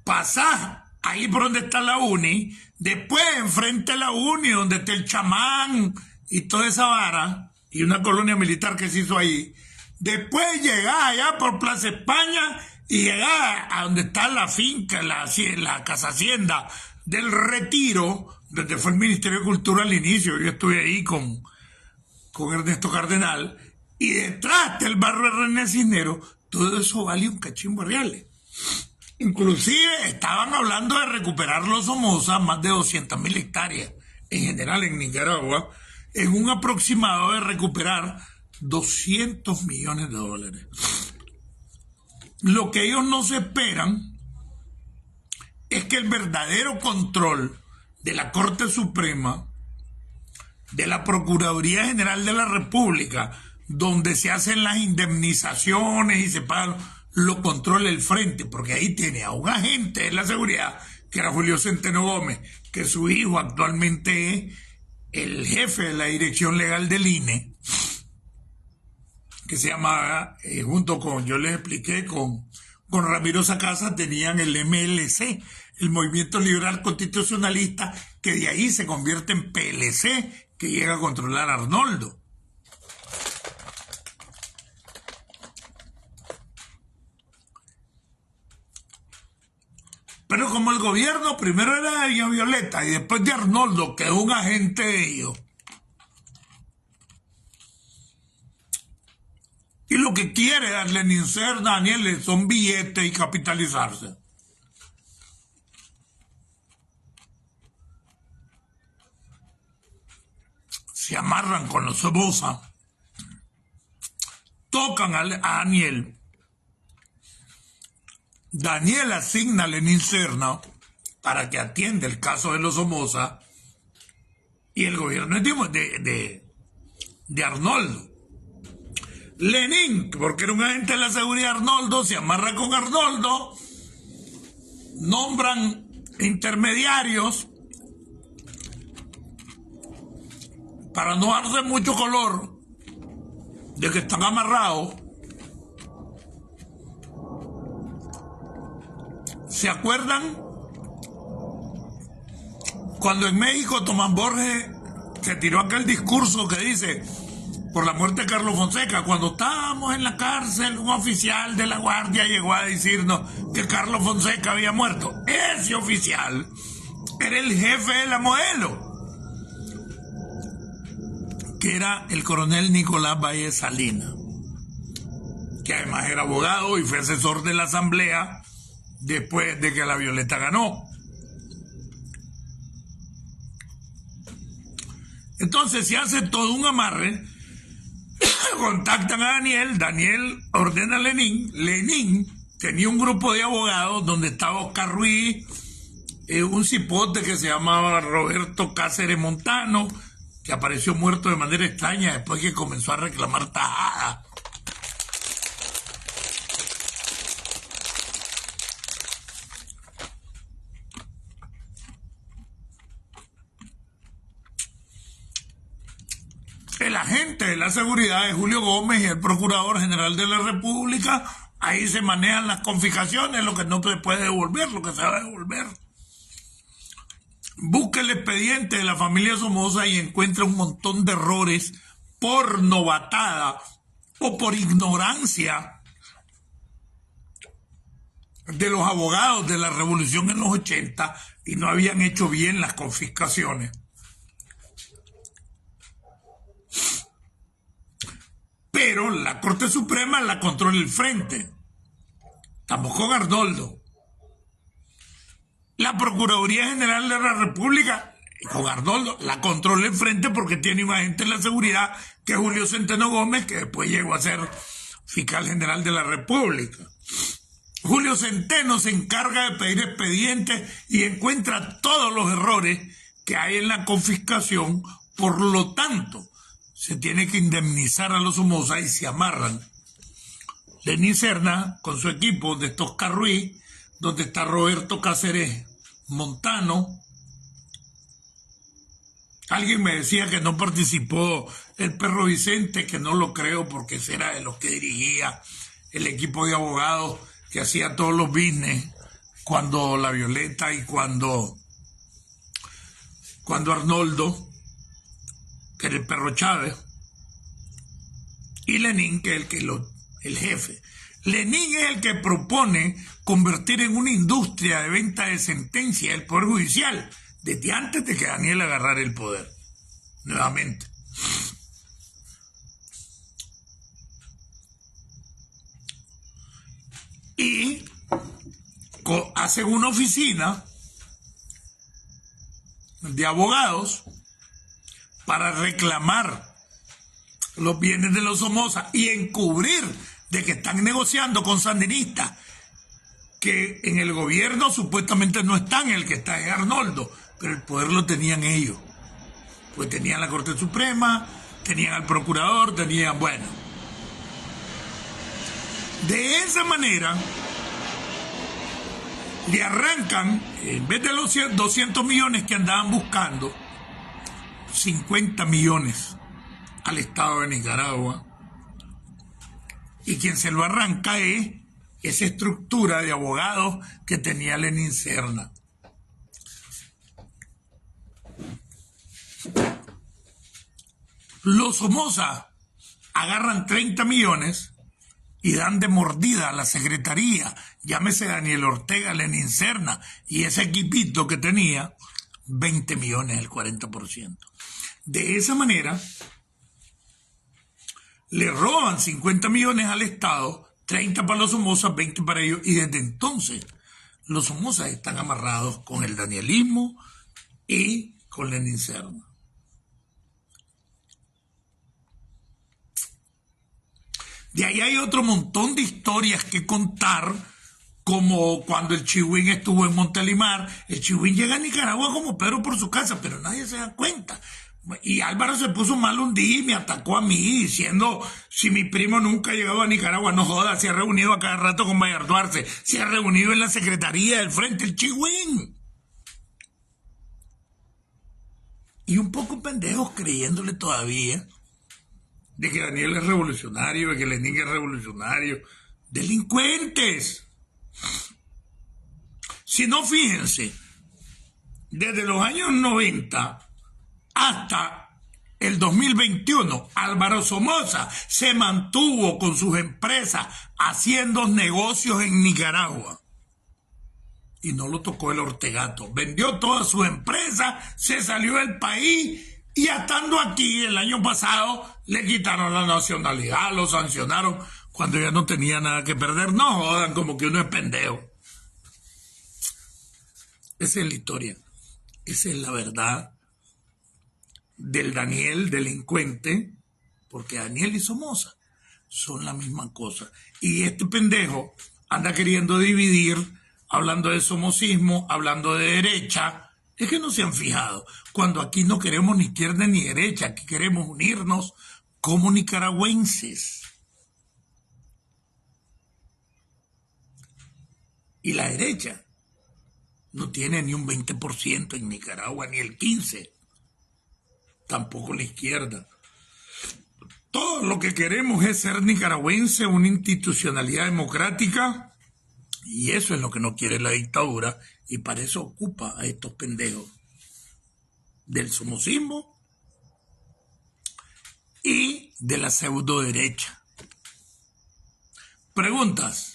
pasás ahí por donde está la Uni, después enfrente de la Uni, donde está el Chamán y toda esa vara, y una colonia militar que se hizo ahí. Después llegás allá por Plaza España y llegás a donde está la finca, la casa hacienda del Retiro, donde fue el Ministerio de Cultura al inicio. Yo estuve ahí con Ernesto Cardenal, y detrás del barrio René Cisneros, todo eso vale un cachimbo de reales. Inclusive estaban hablando de recuperar los Somoza, más de 200.000 hectáreas en general en Nicaragua, en un aproximado de recuperar 200 millones de dólares. Lo que ellos no se esperan es que el verdadero control de la Corte Suprema, de la Procuraduría General de la República, donde se hacen las indemnizaciones y se pagan, lo controla el frente, porque ahí tiene a un agente de la seguridad, que era Julio Centeno Gómez, que su hijo actualmente es el jefe de la dirección legal del INE, que se llamaba, junto con, yo les expliqué, con Ramiro Sacasa, tenían el MLC, el Movimiento Liberal Constitucionalista, que de ahí se convierte en PLC, que llega a controlar a Arnoldo. Pero como el gobierno primero era de Doña Violeta y después de Arnoldo, que es un agente de ellos, y lo que quiere darle Lenin Cerda, Daniel, son billetes y capitalizarse. Se amarran con los Somoza, tocan a Daniel. Daniel asigna a Lenin Serna para que atienda el caso de los Somoza, y el gobierno es de Arnoldo. Lenin, porque era un agente de la seguridad Arnoldo, se amarra con Arnoldo, nombran intermediarios para no darse mucho color de que están amarrados. ¿Se acuerdan cuando en México Tomás Borges se tiró aquel discurso que dice, por la muerte de Carlos Fonseca, cuando estábamos en la cárcel, un oficial de la Guardia llegó a decirnos que Carlos Fonseca había muerto? Ese oficial era el jefe de la Modelo, que era el coronel Nicolás Valle Salinas, que además era abogado y fue asesor de la Asamblea después de que la Violeta ganó. Entonces se hace todo un amarre, contactan a Daniel, Daniel ordena a Lenin, Lenin tenía un grupo de abogados donde estaba Oscar Ruiz, un cipote que se llamaba Roberto Cáceres Montano, que apareció muerto de manera extraña después que comenzó a reclamar tajada. El agente de la seguridad es Julio Gómez y el Procurador General de la República. Ahí se manejan las confiscaciones, lo que no se puede devolver, lo que se va a devolver. Busca el expediente de la familia Somoza y encuentra un montón de errores por novatada o por ignorancia de los abogados de la revolución en los 80 y no habían hecho bien las confiscaciones. Pero la Corte Suprema la controla el frente. Estamos con Arnoldo. La Procuraduría General de la República, con Arnoldo, la controla el frente porque tiene un agente de la seguridad que es Julio Centeno Gómez, que después llegó a ser fiscal general de la República. Julio Centeno se encarga de pedir expedientes y encuentra todos los errores que hay en la confiscación, por lo tanto, se tiene que indemnizar a los Somoza y se amarran. Lenin Serna, con su equipo, donde está Oscar Ruiz, donde está Roberto Cáceres Montano. Alguien me decía que no participó el Perro Vicente, que no lo creo porque ese era de los que dirigía el equipo de abogados que hacía todos los business cuando la Violeta y cuando Arnoldo, que era el Perro Chávez, y Lenin, que es el jefe. Lenin es el que propone convertir en una industria de venta de sentencia el Poder Judicial, desde antes de que Daniel agarrara el poder, nuevamente. Y hacen una oficina de abogados para reclamar los bienes de los Somoza y encubrir de que están negociando con sandinistas que en el gobierno supuestamente no están, el que está es Arnoldo, pero el poder lo tenían ellos. Pues tenían la Corte Suprema, tenían al procurador, tenían, bueno. De esa manera le arrancan, en vez de los 200 millones que andaban buscando, 50 millones al Estado de Nicaragua. Y quien se lo arranca es esa estructura de abogados que tenía Lenin Serna. Los Somoza agarran 30 millones y dan de mordida a la secretaría, llámese Daniel Ortega, Lenin Serna y ese equipito que tenía, 20 millones, el 40%. De esa manera, le roban 50 millones al Estado, 30 para los Somoza, 20 para ellos, y desde entonces los Somoza están amarrados con el danielismo y con Lenin Serna. De ahí hay otro montón de historias que contar, como cuando el Chihuín estuvo en Montelimar. El Chihuín llega a Nicaragua como Pedro por su casa, pero nadie se da cuenta. Y Álvaro se puso mal un día y me atacó a mí diciendo, si mi primo nunca ha llegado a Nicaragua, no joda, se ha reunido a cada rato con Bayard Duarte, se ha reunido en la Secretaría del Frente, el Chihuín. Y un poco pendejos creyéndole todavía de que Daniel es revolucionario, de que Lenin es revolucionario. ¡Delincuentes! Si no, fíjense, desde los años 90 hasta el 2021, Álvaro Somoza se mantuvo con sus empresas haciendo negocios en Nicaragua. Y no lo tocó el Ortegato. Vendió todas sus empresas, se salió del país y estando aquí el año pasado le quitaron la nacionalidad, lo sancionaron cuando ya no tenía nada que perder. No jodan, como que uno es pendejo. Esa es la historia. Esa es la verdad del Daniel delincuente, porque Daniel y Somoza son la misma cosa. Y este pendejo anda queriendo dividir, hablando de somocismo, hablando de derecha. Es que no se han fijado. Cuando aquí no queremos ni izquierda ni derecha, aquí queremos unirnos como nicaragüenses. Y la derecha no tiene ni un 20% en Nicaragua, ni el 15%. Tampoco la izquierda. Todo lo que queremos es ser nicaragüense, una institucionalidad democrática, y eso es lo que no quiere la dictadura, y para eso ocupa a estos pendejos del somocismo y de la pseudo derecha. Preguntas.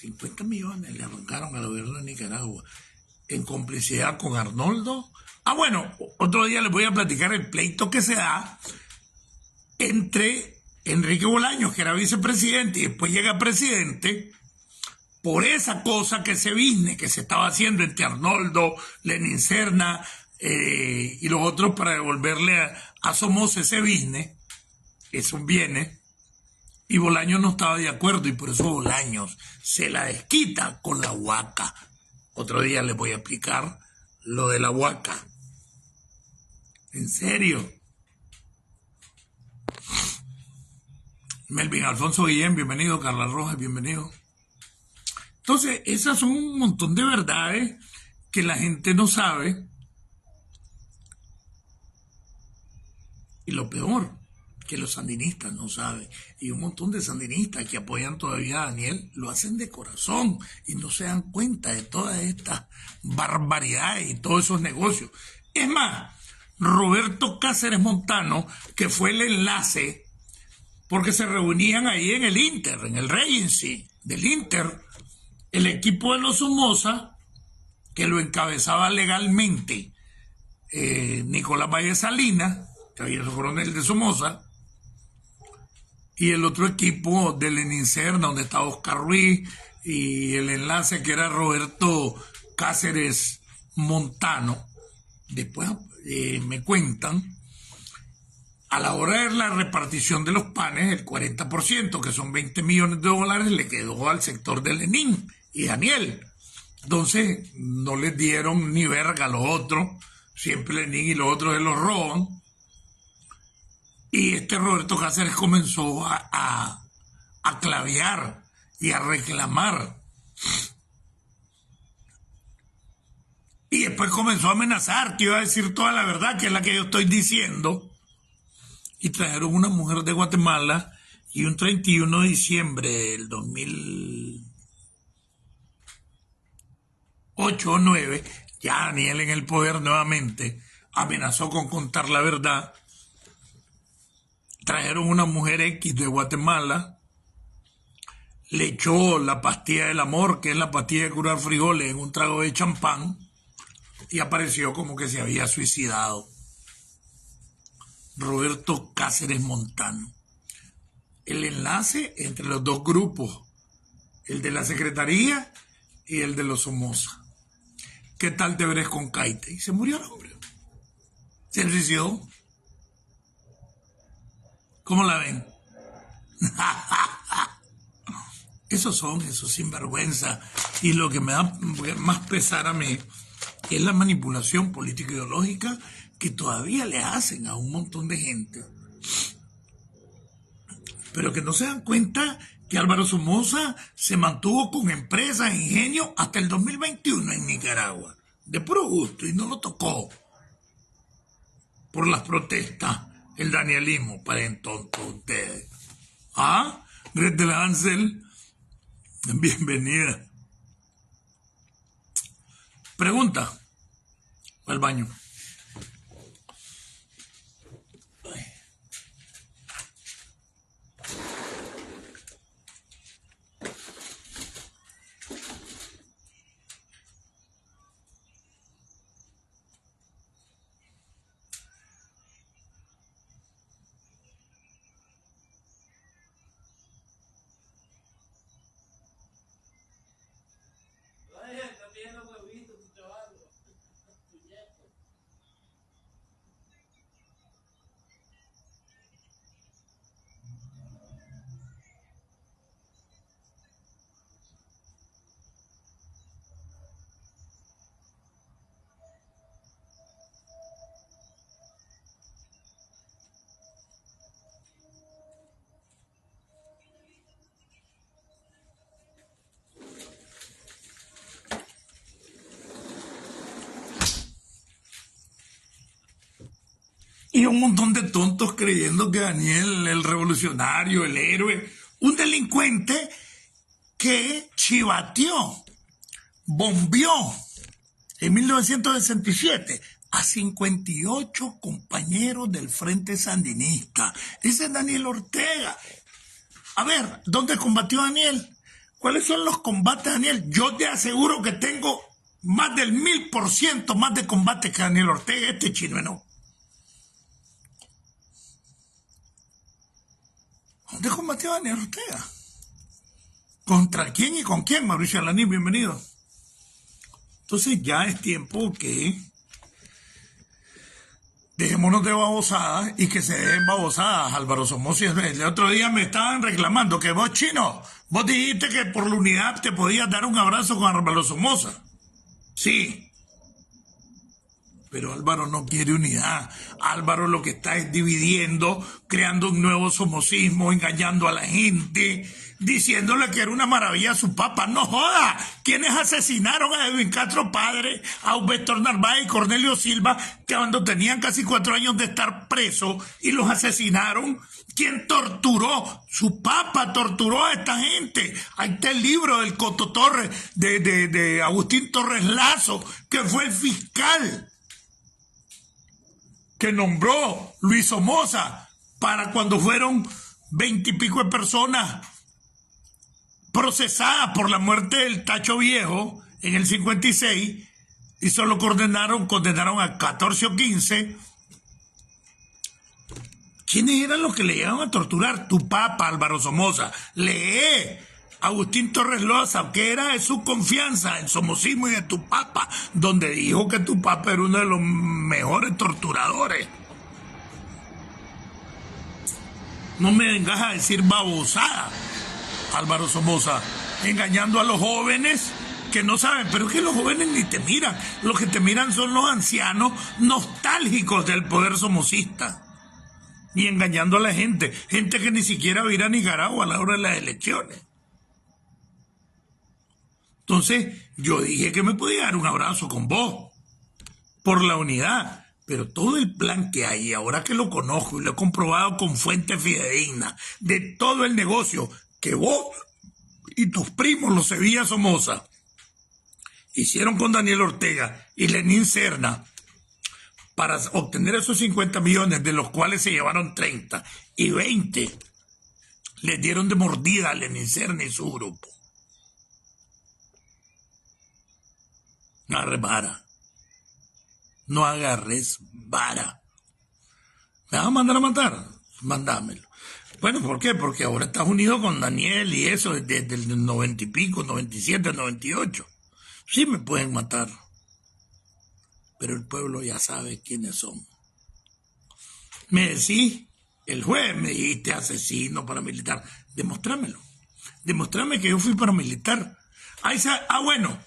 $50 millones le arrancaron al gobierno de Nicaragua en complicidad con Arnoldo. Bueno, otro día les voy a platicar el pleito que se da entre Enrique Bolaños, que era vicepresidente y después llega presidente, por esa cosa que se estaba haciendo entre Arnoldo, Lenin Serna y los otros para devolverle a Somoza ese business, esos bienes. Y Bolaños no estaba de acuerdo y por eso Bolaños se la desquita con la Huaca. Otro día les voy a explicar lo de la Huaca. ¿En serio? Melvin Alfonso Guillén, bienvenido. Carla Rojas, bienvenido. Entonces, esas son un montón de verdades que la gente no sabe. Y lo peor, que los sandinistas no saben, y un montón de sandinistas que apoyan todavía a Daniel lo hacen de corazón y no se dan cuenta de todas estas barbaridades y todos esos negocios. Es más, Roberto Cáceres Montano, que fue el enlace, porque se reunían ahí en el Inter, en el Regency del Inter, el equipo de los Somoza, que lo encabezaba legalmente Nicolás Valle Salinas, que había sido coronel de Somoza, y el otro equipo de Lenin Serna, donde estaba Oscar Ruiz, y el enlace que era Roberto Cáceres Montano. Después me cuentan, a la hora de la repartición de los panes, el 40%, que son $20 millones, le quedó al sector de Lenin y Daniel. Entonces, no les dieron ni verga a los otros, siempre Lenin y los otros se los roban. Y este Roberto Cáceres comenzó a clavear y a reclamar. Y después comenzó a amenazar que iba a decir toda la verdad, que es la que yo estoy diciendo. Y trajeron una mujer de Guatemala y un 31 de diciembre del 2008 o 2009, ya Daniel en el poder nuevamente, amenazó con contar la verdad. Trajeron una mujer X de Guatemala, le echó la pastilla del amor, que es la pastilla de curar frijoles, en un trago de champán, y apareció como que se había suicidado. Roberto Cáceres Montano. El enlace entre los dos grupos, el de la Secretaría y el de los Somoza. ¿Qué tal te verás con Caite? Y se murió el hombre. Se suicidó. ¿Cómo la ven? Esos son esos sinvergüenza. Y lo que me da más pesar a mí es la manipulación político-ideológica que todavía le hacen a un montón de gente. Pero que no se dan cuenta que Álvaro Somoza se mantuvo con empresas, ingenio, hasta el 2021 en Nicaragua. De puro gusto, y no lo tocó. Por las protestas, el danielismo, paren tontos ustedes. ¿Ah? Gretel Hansel, bienvenida. Pregunta. Al baño. Y un montón de tontos creyendo que Daniel, el revolucionario, el héroe, un delincuente que chivateó, bombeó en 1967 a 58 compañeros del Frente Sandinista. Ese es Daniel Ortega. A ver, ¿dónde combatió Daniel? ¿Cuáles son los combates de Daniel? Yo te aseguro que tengo más del 1000% más de combates que Daniel Ortega, este chino, ¿no? ¿Dónde combatió Daniel Ortega? ¿Contra quién y con quién? Mauricio Alaní, bienvenido. Entonces ya es tiempo que dejémonos de babosadas y que se den babosadas. Álvaro Somoza, el otro día me estaban reclamando que vos, chino, vos dijiste que por la unidad te podías dar un abrazo con Álvaro Somoza. Sí. Pero Álvaro no quiere unidad. Álvaro lo que está es dividiendo, creando un nuevo somocismo, engañando a la gente, diciéndole que era una maravilla a su papa. ¡No joda! ¿Quiénes asesinaron a Edwin Castro padre, a Humberto Narváez y Cornelio Silva, que cuando tenían casi 4 años de estar presos y los asesinaron? ¿Quién torturó? Su papa torturó a esta gente. Ahí está el libro del Coto Torres, de Agustín Torres Lazo, que fue el fiscal que nombró Luis Somoza para cuando fueron 20 y pico de personas procesadas por la muerte del Tacho Viejo en el 56 y solo condenaron a 14 o 15. ¿Quiénes eran los que le llegaban a torturar? Tu papa, Álvaro Somoza. Lee Agustín Torres Lazo, que era de su confianza en somocismo y de tu papa, donde dijo que tu papa era uno de los mejores torturadores. No me vengas a decir babosada, Álvaro Somoza, engañando a los jóvenes que no saben, pero es que los jóvenes ni te miran, los que te miran son los ancianos nostálgicos del poder somocista. Y engañando a la gente que ni siquiera va a ir a Nicaragua a la hora de las elecciones. Entonces, yo dije que me podía dar un abrazo con vos, por la unidad, pero todo el plan que hay, ahora que lo conozco y lo he comprobado con fuentes fidedignas, de todo el negocio que vos y tus primos, los Sevilla Somoza, hicieron con Daniel Ortega y Lenín Serna, para obtener esos 50 millones, de los cuales se llevaron 30, y 20 les dieron de mordida a Lenín Serna y su grupo. No agarres vara. No agarres vara. ¿Me vas a mandar a matar? Mándamelo. Bueno, ¿por qué? Porque ahora estás unido con Daniel y eso desde el 90 y pico, 97, 98. Sí me pueden matar. Pero el pueblo ya sabe quiénes son. Me decís, el juez me dijiste asesino paramilitar. Demostrámelo. Demostrame que yo fui paramilitar. Bueno,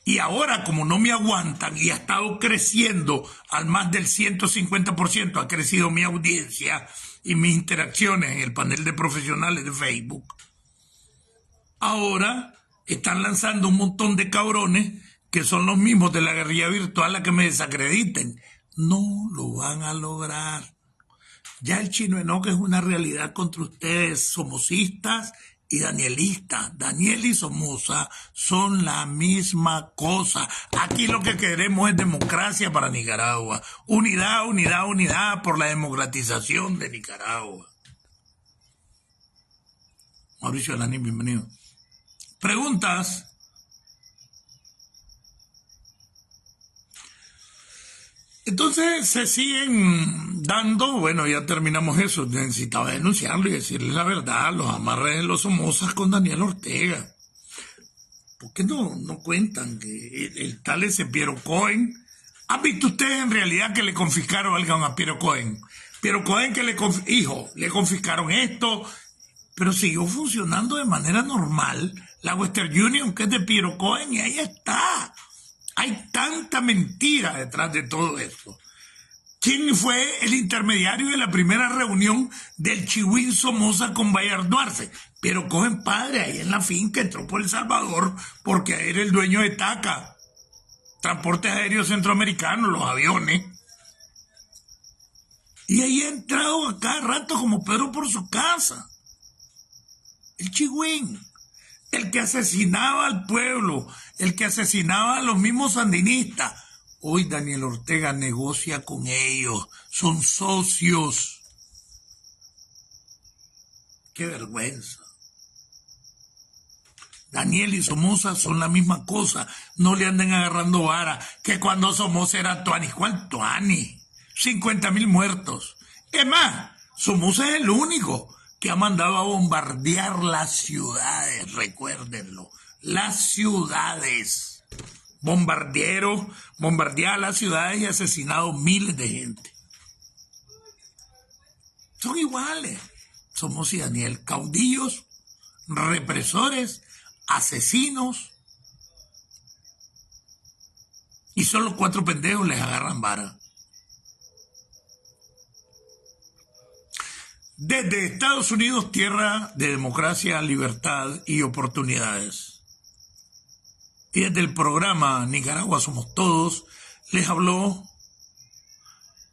y ahora como no me aguantan y ha estado creciendo al más del 150%, ha crecido mi audiencia y mis interacciones en el panel de profesionales de Facebook, ahora están lanzando un montón de cabrones que son los mismos de la guerrilla virtual a que me desacrediten. No lo van a lograr. Ya el Chino Enoc es una realidad contra ustedes, somocistas y danielistas. Daniel y Somoza son la misma cosa. Aquí lo que queremos es democracia para Nicaragua. Unidad, unidad, unidad por la democratización de Nicaragua. Mauricio Alani, bienvenido. ¿Preguntas? Entonces se siguen dando, bueno, ya terminamos eso, necesitaba denunciarlo y decirle la verdad, los amarres de los Somozas con Daniel Ortega. ¿Por qué no cuentan que el tal ese Piero Cohen? ¿Han visto ustedes en realidad que le confiscaron algo a Piero Cohen? Piero Cohen que le confiscaron esto, pero siguió funcionando de manera normal la Western Union, que es de Piero Cohen, y ahí está. Hay tanta mentira detrás de todo esto. ¿Quién fue el intermediario de la primera reunión del Chihuín Somoza con Bayard Duarte? Piero Cohen padre, ahí en la finca, entró por El Salvador porque era el dueño de TACA, Transportes Aéreos Centroamericanos, los aviones. Y ahí ha entrado a cada rato como Pedro por su casa. El Chihuín. El que asesinaba al pueblo, el que asesinaba a los mismos sandinistas. Hoy Daniel Ortega negocia con ellos, son socios. ¡Qué vergüenza! Daniel y Somoza son la misma cosa, no le anden agarrando vara, que cuando Somoza era Tuani. ¿Cuál Tuani? 50,000 muertos. Es más, Somoza es el único que ha mandado a bombardear las ciudades, recuérdenlo, las ciudades. Bombardear las ciudades y asesinado miles de gente. Son iguales, Somoza y Daniel, caudillos, represores, asesinos, y solo 4 pendejos les agarran vara. Desde Estados Unidos, tierra de democracia, libertad y oportunidades. Y desde el programa Nicaragua Somos Todos, les habló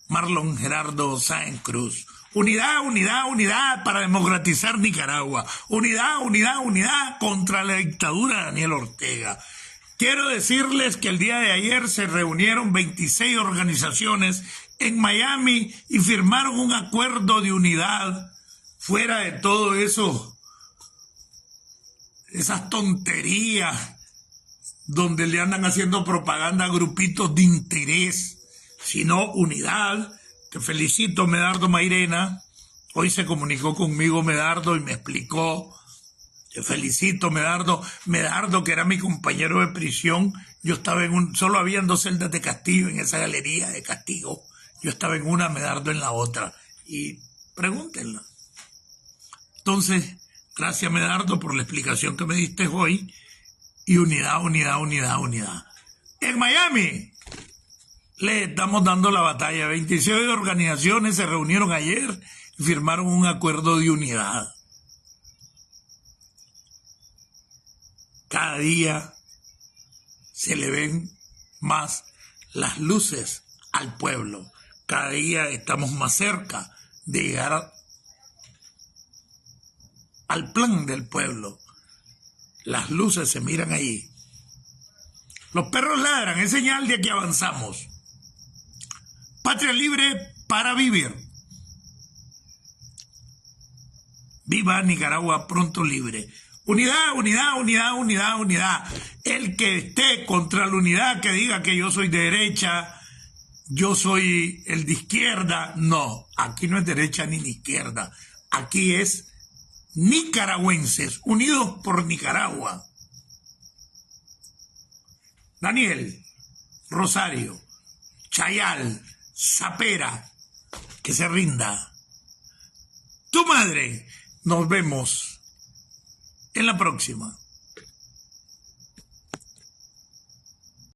Marlon Gerardo Sáenz Cruz. Unidad, unidad, unidad para democratizar Nicaragua. Unidad, unidad, unidad contra la dictadura de Daniel Ortega. Quiero decirles que el día de ayer se reunieron 26 organizaciones en Miami y firmaron un acuerdo de unidad fuera de todo eso, esas tonterías donde le andan haciendo propaganda a grupitos de interés, sino unidad. Te felicito, Medardo Mairena. Hoy se comunicó conmigo Medardo y me explicó. Te felicito, Medardo. Medardo, que era mi compañero de prisión, yo estaba solo habían 2 celdas de castigo en esa galería de castigo. Yo estaba en una, Medardo en la otra. Y pregúntenla. Entonces, gracias, Medardo, por la explicación que me diste hoy. Y unidad, unidad, unidad, unidad. En Miami le estamos dando la batalla. 26 organizaciones se reunieron ayer y firmaron un acuerdo de unidad. Cada día se le ven más las luces al pueblo. Cada día estamos más cerca de llegar al plan del pueblo. Las luces se miran allí. Los perros ladran, es señal de que avanzamos. Patria libre para vivir. Viva Nicaragua pronto libre. Unidad, unidad, unidad, unidad, unidad. El que esté contra la unidad, que diga que yo soy de derecha, yo soy el de izquierda. No, aquí no es derecha ni de izquierda. Aquí es nicaragüenses unidos por Nicaragua. Daniel, Rosario, Chayal, Zapera, que se rinda. Tu madre, nos vemos en la próxima.